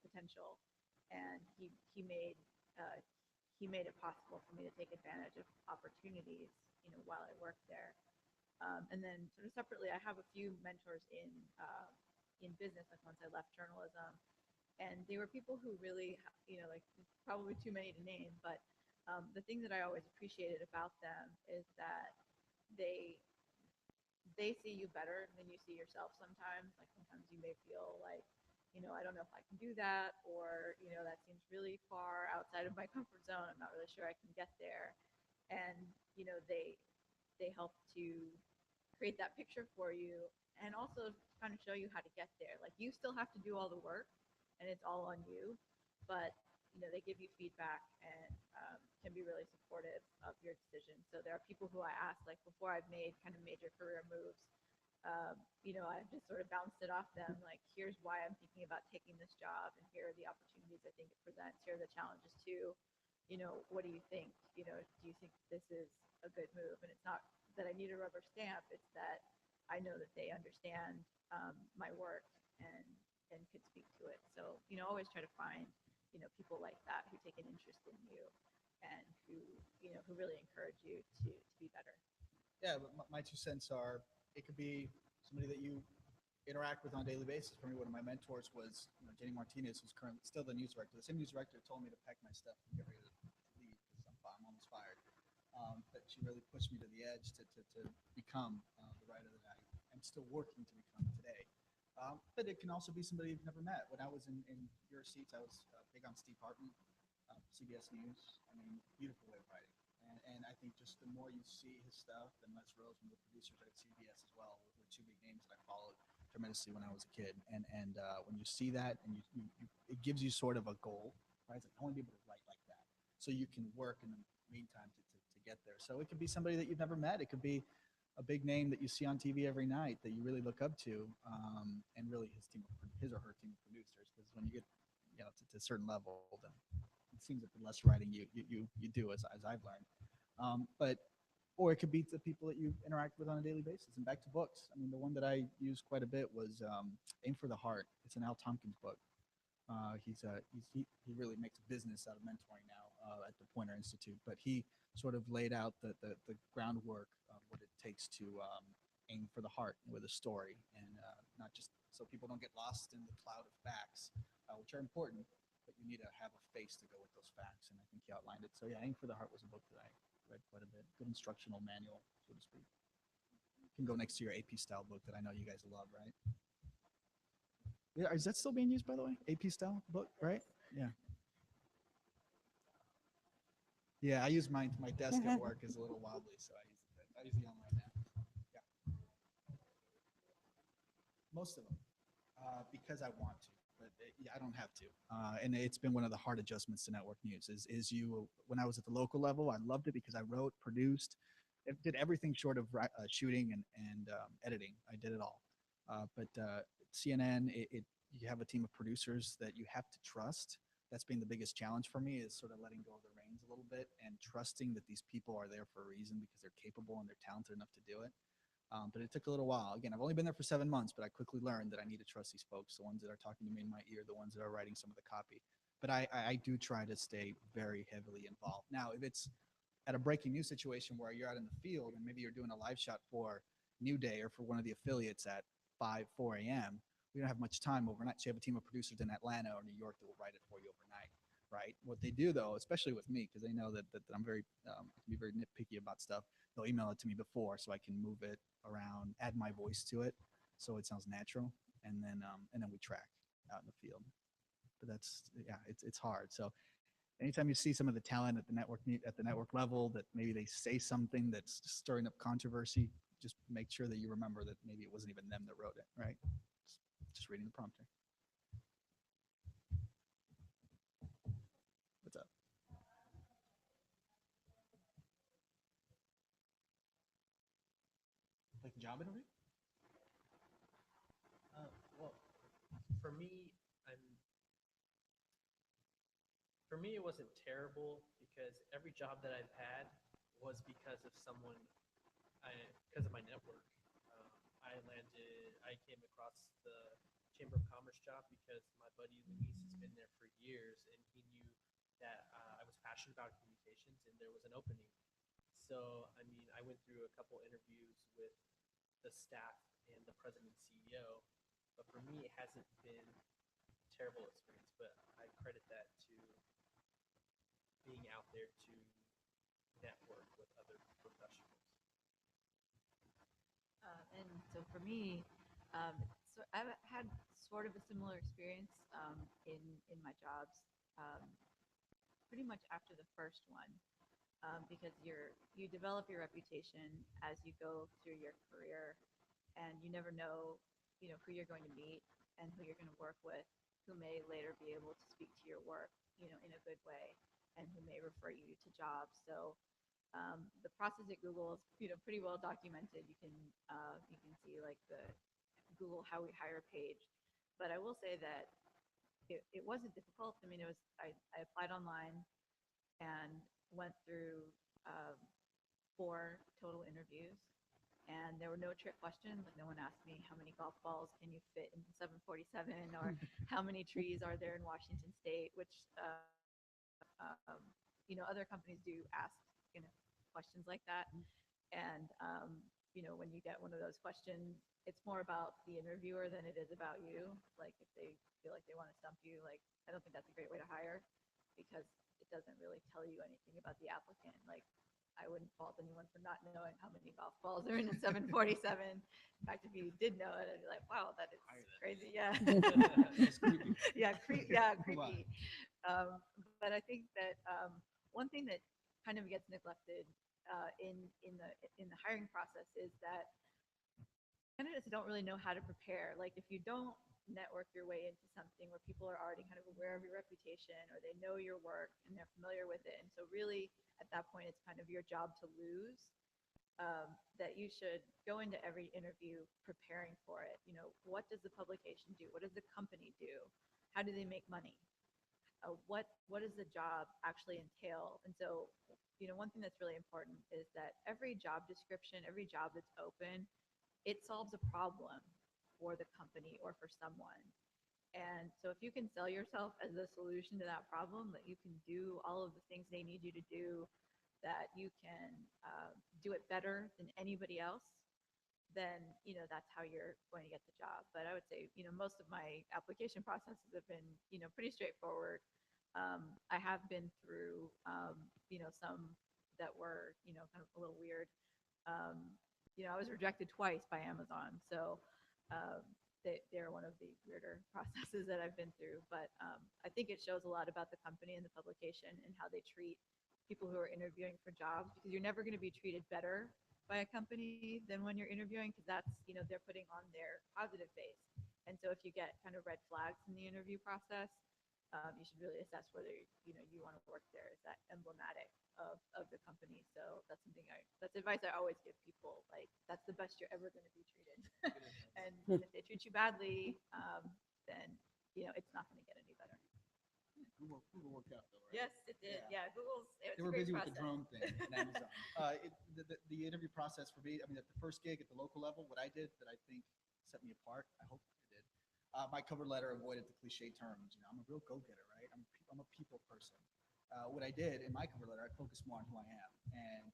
potential, and uh, he made it possible for me to take advantage of opportunities, while I worked there. And then sort of separately, I have a few mentors in business. Like once I left journalism, and they were people who really, like probably too many to name, but the thing that I always appreciated about them is that they they see you better than you see yourself sometimes. Like sometimes you may feel like, I don't know if I can do that, or, that seems really far outside of my comfort zone. I'm not really sure I can get there. And, they help to create that picture for you and also kind of show you how to get there. Like you still have to do all the work and it's all on you, but they give you feedback and can be really supportive of your decision. So there are people who I ask, like before I've made kind of major career moves, I've just sort of bounced it off them. Like, here's why I'm thinking about taking this job, and here are the opportunities I think it presents. Here are the challenges too. What do you think? Do you think this is a good move? And it's not that I need a rubber stamp. It's that I know that they understand my work and could speak to it. So, always try to find, people like that who take an interest in you and who really encourage you to be better. Yeah, but my 2 cents are it could be somebody that you interact with on a daily basis. For me, one of my mentors was Jenny Martinez, who's currently still the news director. The same news director told me to pack my stuff and get ready to leave because I'm almost fired. But she really pushed me to the edge to become the writer that I am still working to become today. But it can also be somebody you've never met. When I was in your seats, I was big on Steve Hartman, CBS News. I mean, beautiful way of writing. And I think just the more you see his stuff, and Les Rose, one of the producers at CBS as well, were two big names that I followed tremendously when I was a kid. And when you see that, and it gives you sort of a goal, right? It's like, I want to be able to write like that, so you can work in the meantime to get there. So it could be somebody that you've never met. It could be a big name that you see on TV every night that you really look up to, and really his or her team of producers. Because when you get to a certain level, then it seems that the less writing you do, as I've learned. But or it could be the people that you interact with on a daily basis. And back to books. I mean, the one that I used quite a bit was Aim for the Heart. It's an Al Tompkins book. He really makes a business out of mentoring now at the Pointer Institute, but he sort of laid out the groundwork of what it takes to aim for the heart with a story, and not just so people don't get lost in the cloud of facts, which are important, but you need to have a face to go with those facts, and I think he outlined it. So yeah, Aim for the Heart was a book that I read quite a bit. Good instructional manual, so to speak. Can go next to your AP style book that I know you guys love, right? Yeah, is that still being used, by the way? AP style book, right? Yeah. Yeah, I use mine. My desk at work is a little wobbly, so I use the online now. Yeah, most of them, because I want to, but yeah, I don't have to. And it's been one of the hard adjustments to network news. Is you when I was at the local level, I loved it because I wrote, produced, did everything short of shooting and editing. I did it all. But CNN, you have a team of producers that you have to trust. That's been the biggest challenge for me, is sort of letting go of the reins a little bit and trusting that these people are there for a reason because they're capable and they're talented enough to do it. But it took a little while. Again, I've only been there for 7 months, but I quickly learned that I need to trust these folks, the ones that are talking to me in my ear, the ones that are writing some of the copy. But I do try to stay very heavily involved. Now, if it's at a breaking news situation where you're out in the field and maybe you're doing a live shot for New Day or for one of the affiliates at 4 a.m., we don't have much time overnight. So you have a team of producers in Atlanta or New York that will write it for you overnight, right? What they do, though, especially with me, because they know that I'm very, I can be very nitpicky about stuff, they'll email it to me before so I can move it around, add my voice to it so it sounds natural, and then we track out in the field. But that's, yeah, it's hard. So anytime you see some of the talent at the network level that maybe they say something that's stirring up controversy, just make sure that you remember that maybe it wasn't even them that wrote it, right? Just reading the prompter. What's up? Like job interview? Well, for me, I'm for me, it wasn't terrible because every job that I've had was because of someone, because of my network. I came across the Chamber of Commerce job because my buddy Luis has been there for years, and he knew that I was passionate about communications, and there was an opening. So, I mean, I went through a couple interviews with the staff and the president and CEO, but for me, it hasn't been a terrible experience. But I credit that to being out there to network with other professionals. And so for me, so I've had sort of a similar experience in my jobs. Um, Pretty much after the first one, because you develop your reputation as you go through your career, and you never know, who you're going to meet and who you're going to work with, who may later be able to speak to your work, in a good way, and who may refer you to jobs. So the process at Google is, pretty well documented. You can see like the Google How We Hire page, but I will say that it wasn't difficult. I mean, I applied online and went through 4 total interviews, and there were no trick questions. Like, no one asked me how many golf balls can you fit in the 747, or how many trees are there in Washington State, which other companies do ask questions like that. And when you get one of those questions, it's more about the interviewer than it is about you. Like, if they feel like they want to stump you, like, I don't think that's a great way to hire, because it doesn't really tell you anything about the applicant. Like, I wouldn't fault anyone for not knowing how many golf balls are in a 747. In fact, if you did know it, I'd be like, wow, that is crazy. Yeah. It's creepy. Yeah, creepy. But I think that one thing that kind of gets neglected in the hiring process is that candidates don't really know how to prepare. Like, if you don't network your way into something where people are already kind of aware of your reputation, or they know your work and they're familiar with it, and so really at that point it's kind of your job to lose, that you should go into every interview preparing for it. What does the publication do? What does the company do? How do they make money? what does the job actually entail? And so, one thing that's really important is that every job description, every job that's open, it solves a problem for the company or for someone. And so if you can sell yourself as the solution to that problem, that you can do all of the things they need you to do, that you can do it better than anybody else, then that's how you're going to get the job. But I would say most of my application processes have been pretty straightforward. I have been through some that were kind of a little weird. I was rejected twice by Amazon, so um, they're one of the weirder processes that I've been through. But I think it shows a lot about the company and the publication and how they treat people who are interviewing for jobs, because you're never going to be treated better by a company than when you're interviewing, because that's they're putting on their positive face. And so if you get kind of red flags in the interview process, you should really assess whether you want to work there. Is that emblematic of the company? So that's advice I always give people. Like, that's the best you're ever going to be treated. And if they treat you badly, then it's not going to get any better. Google worked out though, right? Yes, it did. Yeah, Google's. They were busy with the drone thing at Amazon. The interview process for me, I mean, at the first gig at the local level, what I did that I think set me apart, I hope it did, my cover letter avoided the cliche terms. I'm a real go-getter, right? I'm a people person. What I did in my cover letter, I focused more on who I am. And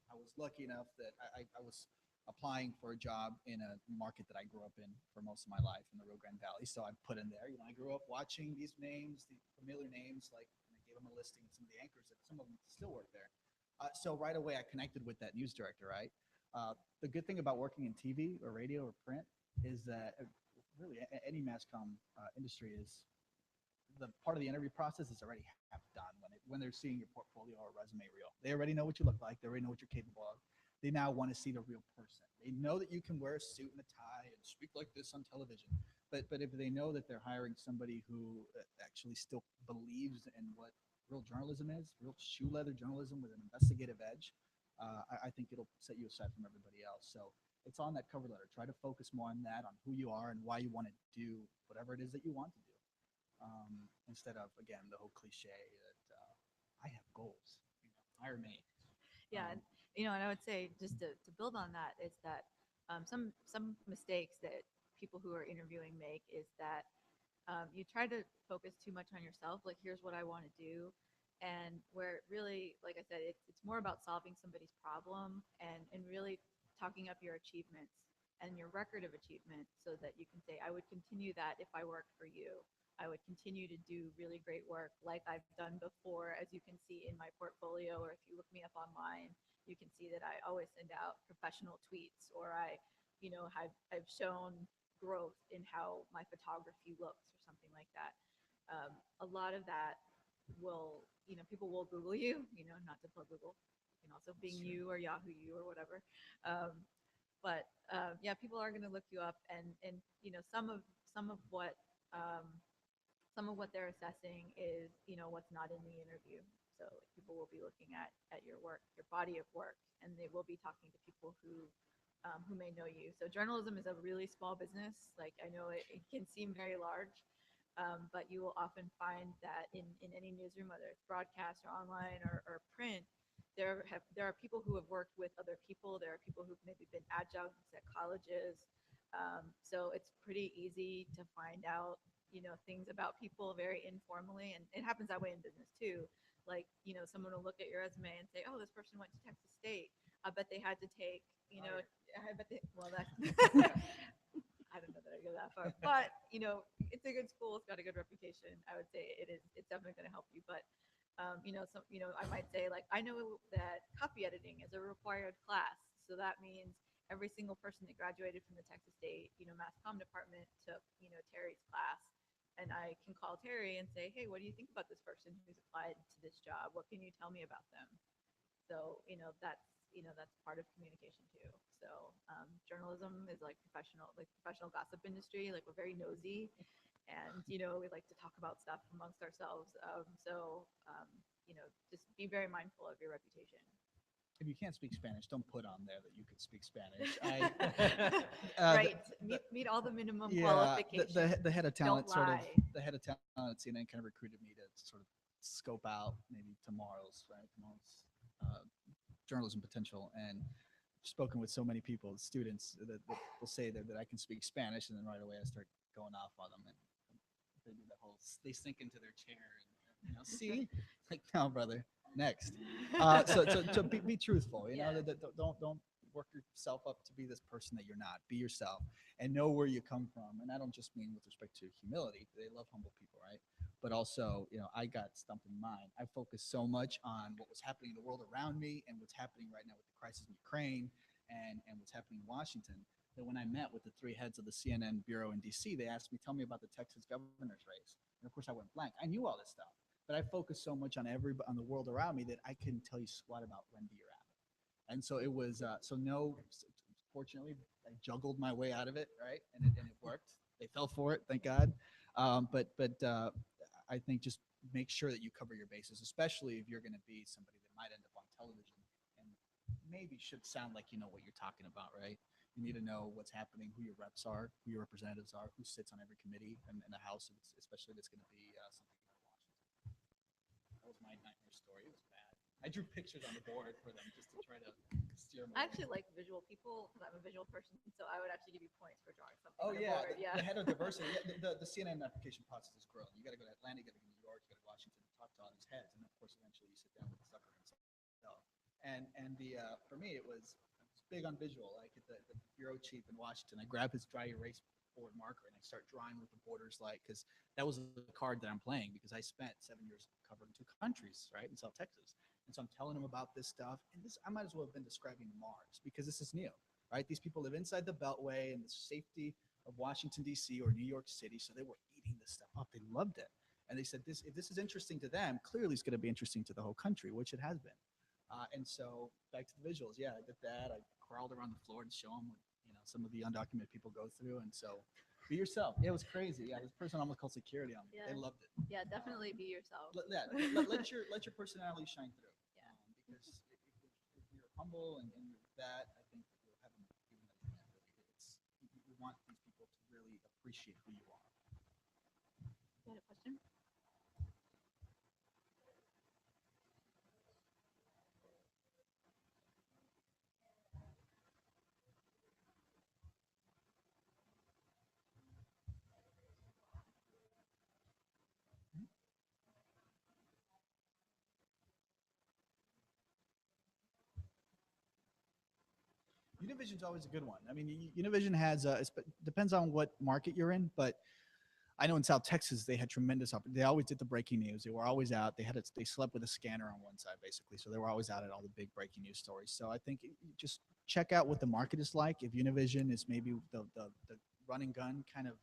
I was lucky enough that I was applying for a job in a market that I grew up in for most of my life in the Rio Grande Valley. So I put in there, I grew up watching these names, the familiar names, like, and I gave them a listing of some of the anchors that some of them still work there. So right away, I connected with that news director, right? The good thing about working in TV or radio or print is that really any mass comm industry is the part of the interview process is already half done when they're seeing your portfolio or resume reel. They already know what you look like. They already know what you're capable of. They now want to see the real person. They know that you can wear a suit and a tie and speak like this on television. But if they know that they're hiring somebody who actually still believes in what real journalism is, real shoe leather journalism with an investigative edge, I think it'll set you aside from everybody else. So it's on that cover letter. Try to focus more on that, on who you are and why you want to do whatever it is that you want to do, instead of, again, the whole cliche that I have goals. Hire me. Yeah, and I would say, just to build on that, is that some mistakes that people who are interviewing make is that you try to focus too much on yourself. Like, here's what I want to do, and where really, like I said, it's more about solving somebody's problem and really talking up your achievements and your record of achievement, so that you can say, I would continue that if I worked for you. I would continue to do really great work like I've done before, as you can see in my portfolio, or if you look me up online, you can see that I always send out professional tweets, or I've shown growth in how my photography looks, or something like that. A lot of that will, people will Google you, not to plug Google, you can also Bing you or Yahoo you or whatever. But yeah, people are going to look you up, and some of what they're assessing is what's not in the interview. So people will be looking at your work, your body of work, and they will be talking to people who may know you. So journalism is a really small business. Like, I know it can seem very large, but you will often find that in any newsroom, whether it's broadcast or online or print, there are people who have worked with other people. There are people who've maybe been adjuncts at colleges. So it's pretty easy to find out things about people very informally, and it happens that way in business too. Like, someone will look at your resume and say, oh, this person went to Texas State. I bet they had to take, I bet they, well, that's I don't know that I go that far, but it's a good school. It's got a good reputation. I would say it's definitely going to help you. But I might say, like, I know that copy editing is a required class, so that means every single person that graduated from the Texas State mass comm department took Terry's class, and I can call Terry and say, hey, what do you think about this person who's applied to this job? What can you tell me about them? So that's part of communication too. So journalism is like professional gossip industry. Like, we're very nosy, and we like to talk about stuff amongst ourselves. So just be very mindful of your reputation. if you can't speak Spanish, don't put on there that you can speak Spanish. Right. Meet all the minimum qualifications. The head of Don't talent sort of lie. the head of talent at CNN kind of recruited me to sort of scope out maybe tomorrow's journalism potential, and spoken with so many people, students that will say that I can speak Spanish, and then right away I start going off on them, and they do the whole they sink into their chair and see like no brother next. So be truthful, Yeah. don't work yourself up to be this person that you're not. Be yourself and know where you come from. And I don't just mean with respect to humility. They love humble people, right? But also, I got stumped in mine. I focused so much on what was happening in the world around me and what's happening right now with the crisis in Ukraine and what's happening in Washington, that when I met with the three heads of the CNN bureau in DC, they asked me, tell me about the Texas governor's race. And of course I went blank. I knew all this stuff, but I focused so much on the world around me that I couldn't tell you squat about Wendy or Adam. And so it was, fortunately I juggled my way out of it, right? And it worked. They fell for it, thank God. But I think just make sure that you cover your bases, especially if you're going to be somebody that might end up on television and maybe should sound like you know what you're talking about, right? You need to know what's happening, who your reps are, who your representatives are, who sits on every committee in the House, especially if it's going to be something out of Washington. That was my nightmare story. It was bad. I drew pictures on the board for them just to try to steer them I away. actually like visual people because I'm a visual person, so I would actually give you points for drawing something Oh on a yeah, board. the head of diversity. Yeah, the CNN application process is growing. You got to go to Atlanta, you got to go to New York, you got to Washington to talk to all these heads, and of course, eventually you sit down with Zucker himself. And the for me, it was big on visual. Like at the bureau chief in Washington, I grab his dry erase board marker and I start drawing what the borders like, because that was the card that I'm playing, because I spent 7 years covering 2 countries, right, in South Texas. And so I'm telling him about this stuff, and this I might as well have been describing Mars, because this is new, right? These people live inside the Beltway and the safety of Washington D.C. or New York City, so they were eating this stuff up. They loved it, and they said, if this is interesting to them, clearly it's going to be interesting to the whole country, which it has been. And so back to the visuals, yeah, I did that. I crawled around the floor to show them what some of the undocumented people go through, and so be yourself. Yeah, it was crazy. Yeah, this person almost called security on me. Yeah. They loved it. Yeah, definitely be yourself. Let your personality shine through. Yeah. Because if you're humble and you're that, I think that you'll have an even better chance. You want these people to really appreciate who you are. You had a question? Univision's always a good one. I mean, Univision has depends on what market you're in, but I know in South Texas they had tremendous. They always did the breaking news. They were always out. They slept with a scanner on one side basically, so they were always out at all the big breaking news stories. So I think just check out what the market is like. If Univision is maybe the run and gun kind of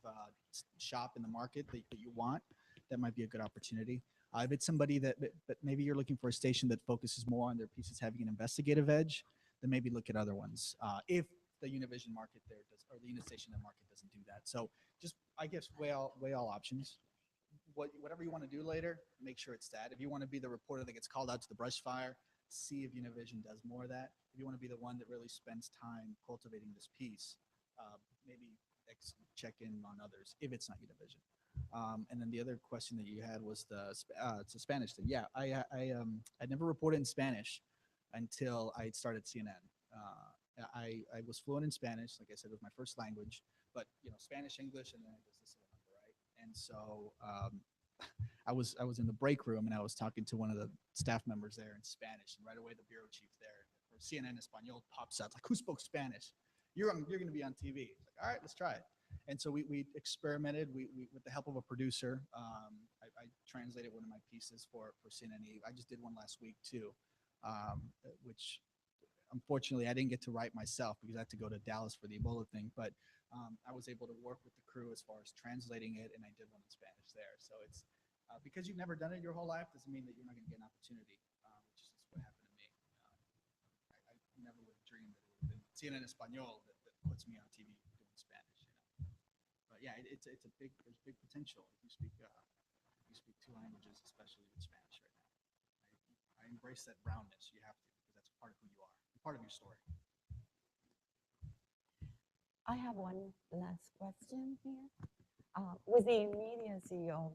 shop in the market that you want, that might be a good opportunity. If it's somebody that maybe you're looking for a station that focuses more on their pieces having an investigative edge, then maybe look at other ones. If the Univision market there does, or the Unistation market doesn't do that. So just, I guess, weigh all options. Whatever you want to do later, make sure it's that. If you want to be the reporter that gets called out to the brush fire, see if Univision does more of that. If you want to be the one that really spends time cultivating this piece, maybe check in on others if it's not Univision. And then the other question that you had was it's a Spanish thing. Yeah, I never reported in Spanish until I started CNN. I was fluent in Spanish, like I said, it was my first language, but Spanish, English, and then I was this number, right? And so I was in the break room and I was talking to one of the staff members there in Spanish, and right away the bureau chief there for CNN Espanol pops up like, "Who spoke Spanish? You're going to be on TV." It's like, all right, let's try it. And so we experimented. We with the help of a producer, I translated one of my pieces for CNN. I just did one last week too, which unfortunately I didn't get to write myself because I had to go to Dallas for the Ebola thing. But I was able to work with the crew as far as translating it, and I did one in Spanish there. So it's because you've never done it your whole life doesn't mean that you're not going to get an opportunity, which is what happened to me. I never would have dreamed that it would have been CNN Espanol that puts me on TV doing Spanish. But yeah, there's big potential if you speak 2 languages, especially with Spanish right now. I embrace that brownness. You have to, because that's part of who you are, part of your story. I have one last question here. With the immediacy of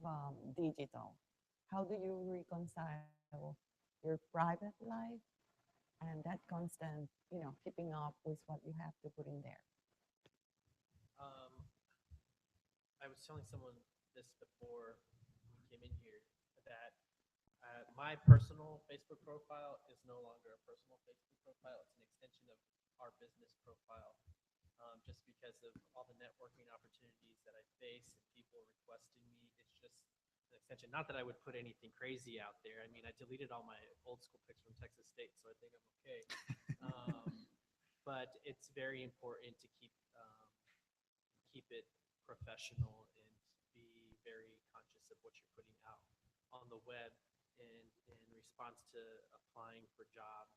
digital, how do you reconcile your private life and that constant, keeping up with what you have to put in there? Um, I was telling someone this before we came in here that my personal Facebook profile is no longer a personal Facebook profile. It's an extension of our business profile. Just because of all the networking opportunities that I face and people requesting me, it's just an extension. Not that I would put anything crazy out there. I mean, I deleted all my old school pics from Texas State, so I think I'm okay. But it's very important to keep it professional and be very conscious of what you're putting out on the web and in response to applying for jobs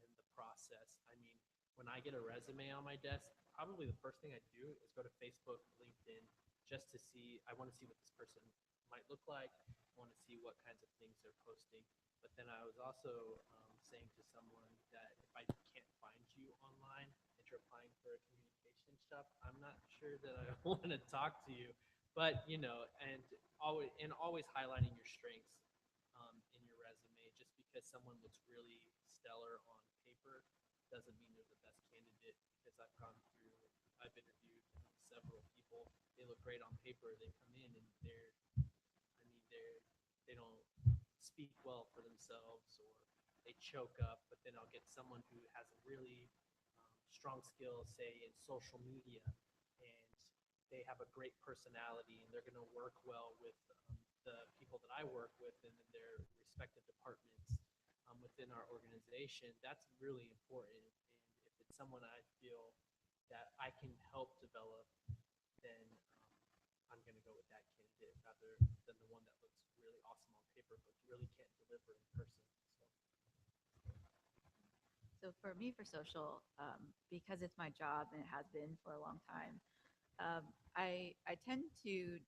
in the process. I mean, when I get a resume on my desk, probably the first thing I do is go to Facebook, LinkedIn, just to see, I want to see what this person might look like. I want to see what kinds of things they're posting. But then I was also saying to someone that if I can't find you online and you're applying for a communications job, I'm not sure that I want to talk to you. But, and always highlighting your strengths in your resume. Just because someone looks really stellar on paper doesn't mean they're the best candidate, because I've interviewed several people. They look great on paper. They come in and they don't speak well for themselves, or they choke up. But then I'll get someone who has a really strong skill, say in social media, and they have a great personality, and they're going to work well with the people that I work with and in their respective departments within our organization. That's really important. And if it's someone I feel that I can help develop, then I'm going to go with that candidate rather than the one that looks really awesome on paper but really can't deliver in person. So for me, for social, because it's my job and it has been for a long time, I tend to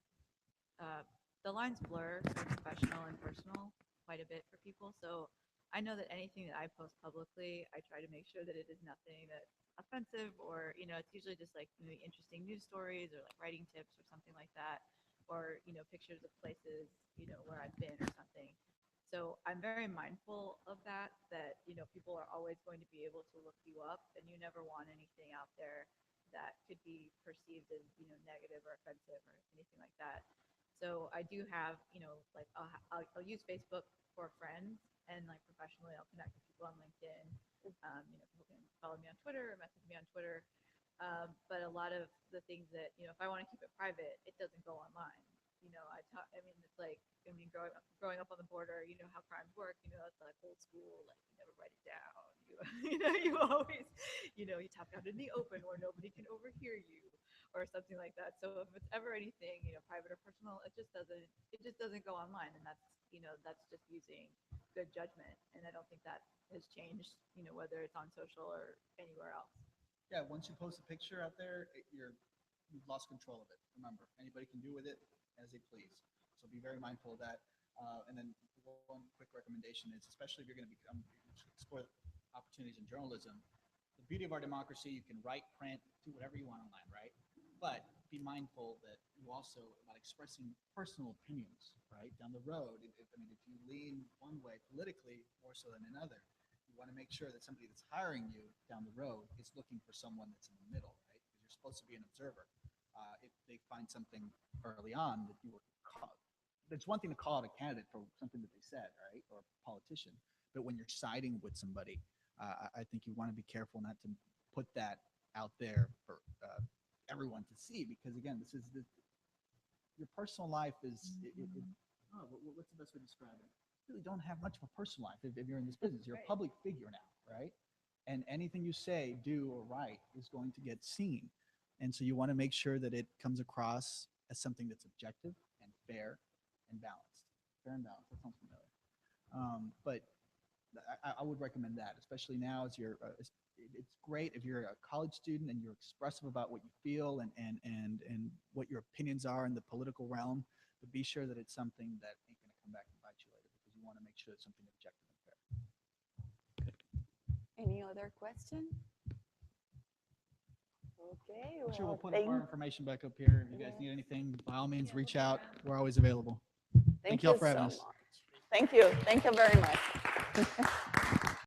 the lines blur between professional and personal quite a bit for people. So I know that anything that I post publicly, I try to make sure that it is nothing that's offensive, or it's usually just like maybe interesting news stories or like writing tips or something like that, or pictures of places where I've been or something. So I'm very mindful of that. That people are always going to be able to look you up, and you never want anything out there that could be perceived as negative or offensive or anything like that. So I do have, like I'll use Facebook for friends, and like professionally, I'll connect with people on LinkedIn. People can follow me on Twitter or message me on Twitter. But a lot of the things that, if I want to keep it private, it doesn't go online. It's like, growing up on the border, how crimes work, it's like old school, like you never write it down. You always, you talk out in the open where nobody can overhear you or something like that. So if it's ever anything, private or personal, it just doesn't go online. And that's just using good judgment. And I don't think that has changed, whether it's on social or anywhere else. Yeah, once you post a picture out there, you've lost control of it. Remember, anybody can do with it as they please. So be very mindful of that. And then one quick recommendation is, especially if you're going to explore opportunities in journalism, the beauty of our democracy, you can write, print, do whatever you want online, right? But be mindful that you also, about expressing personal opinions, right? Down the road, if you lean one way politically more so than another, you want to make sure that somebody that's hiring you down the road is looking for someone that's in the middle, right? Because you're supposed to be an observer. If they find something early on that you were caught, it's one thing to call out a candidate for something that they said, right, or a politician, but when you're siding with somebody, I think you want to be careful not to put that out there for everyone to see, because again, your personal life is. What's the best way to describe it? You really don't have much of a personal life if you're in this business. You're a public figure now, right? And anything you say, do, or write is going to get seen. And so you want to make sure that it comes across as something that's objective and fair and balanced. Fair and balanced. That sounds familiar. But I would recommend that, especially now as it's great if you're a college student and you're expressive about what you feel and what your opinions are in the political realm, but be sure that it's something that ain't going to come back and bite you later, because you want to make sure it's something objective and fair. Any other question? Okay. I'm sure we'll put thank, our information back up here. If you guys Yes. need anything, by all means, reach out. We're always available. thank y'all you for having so us. much. Thank you. Thank you very much.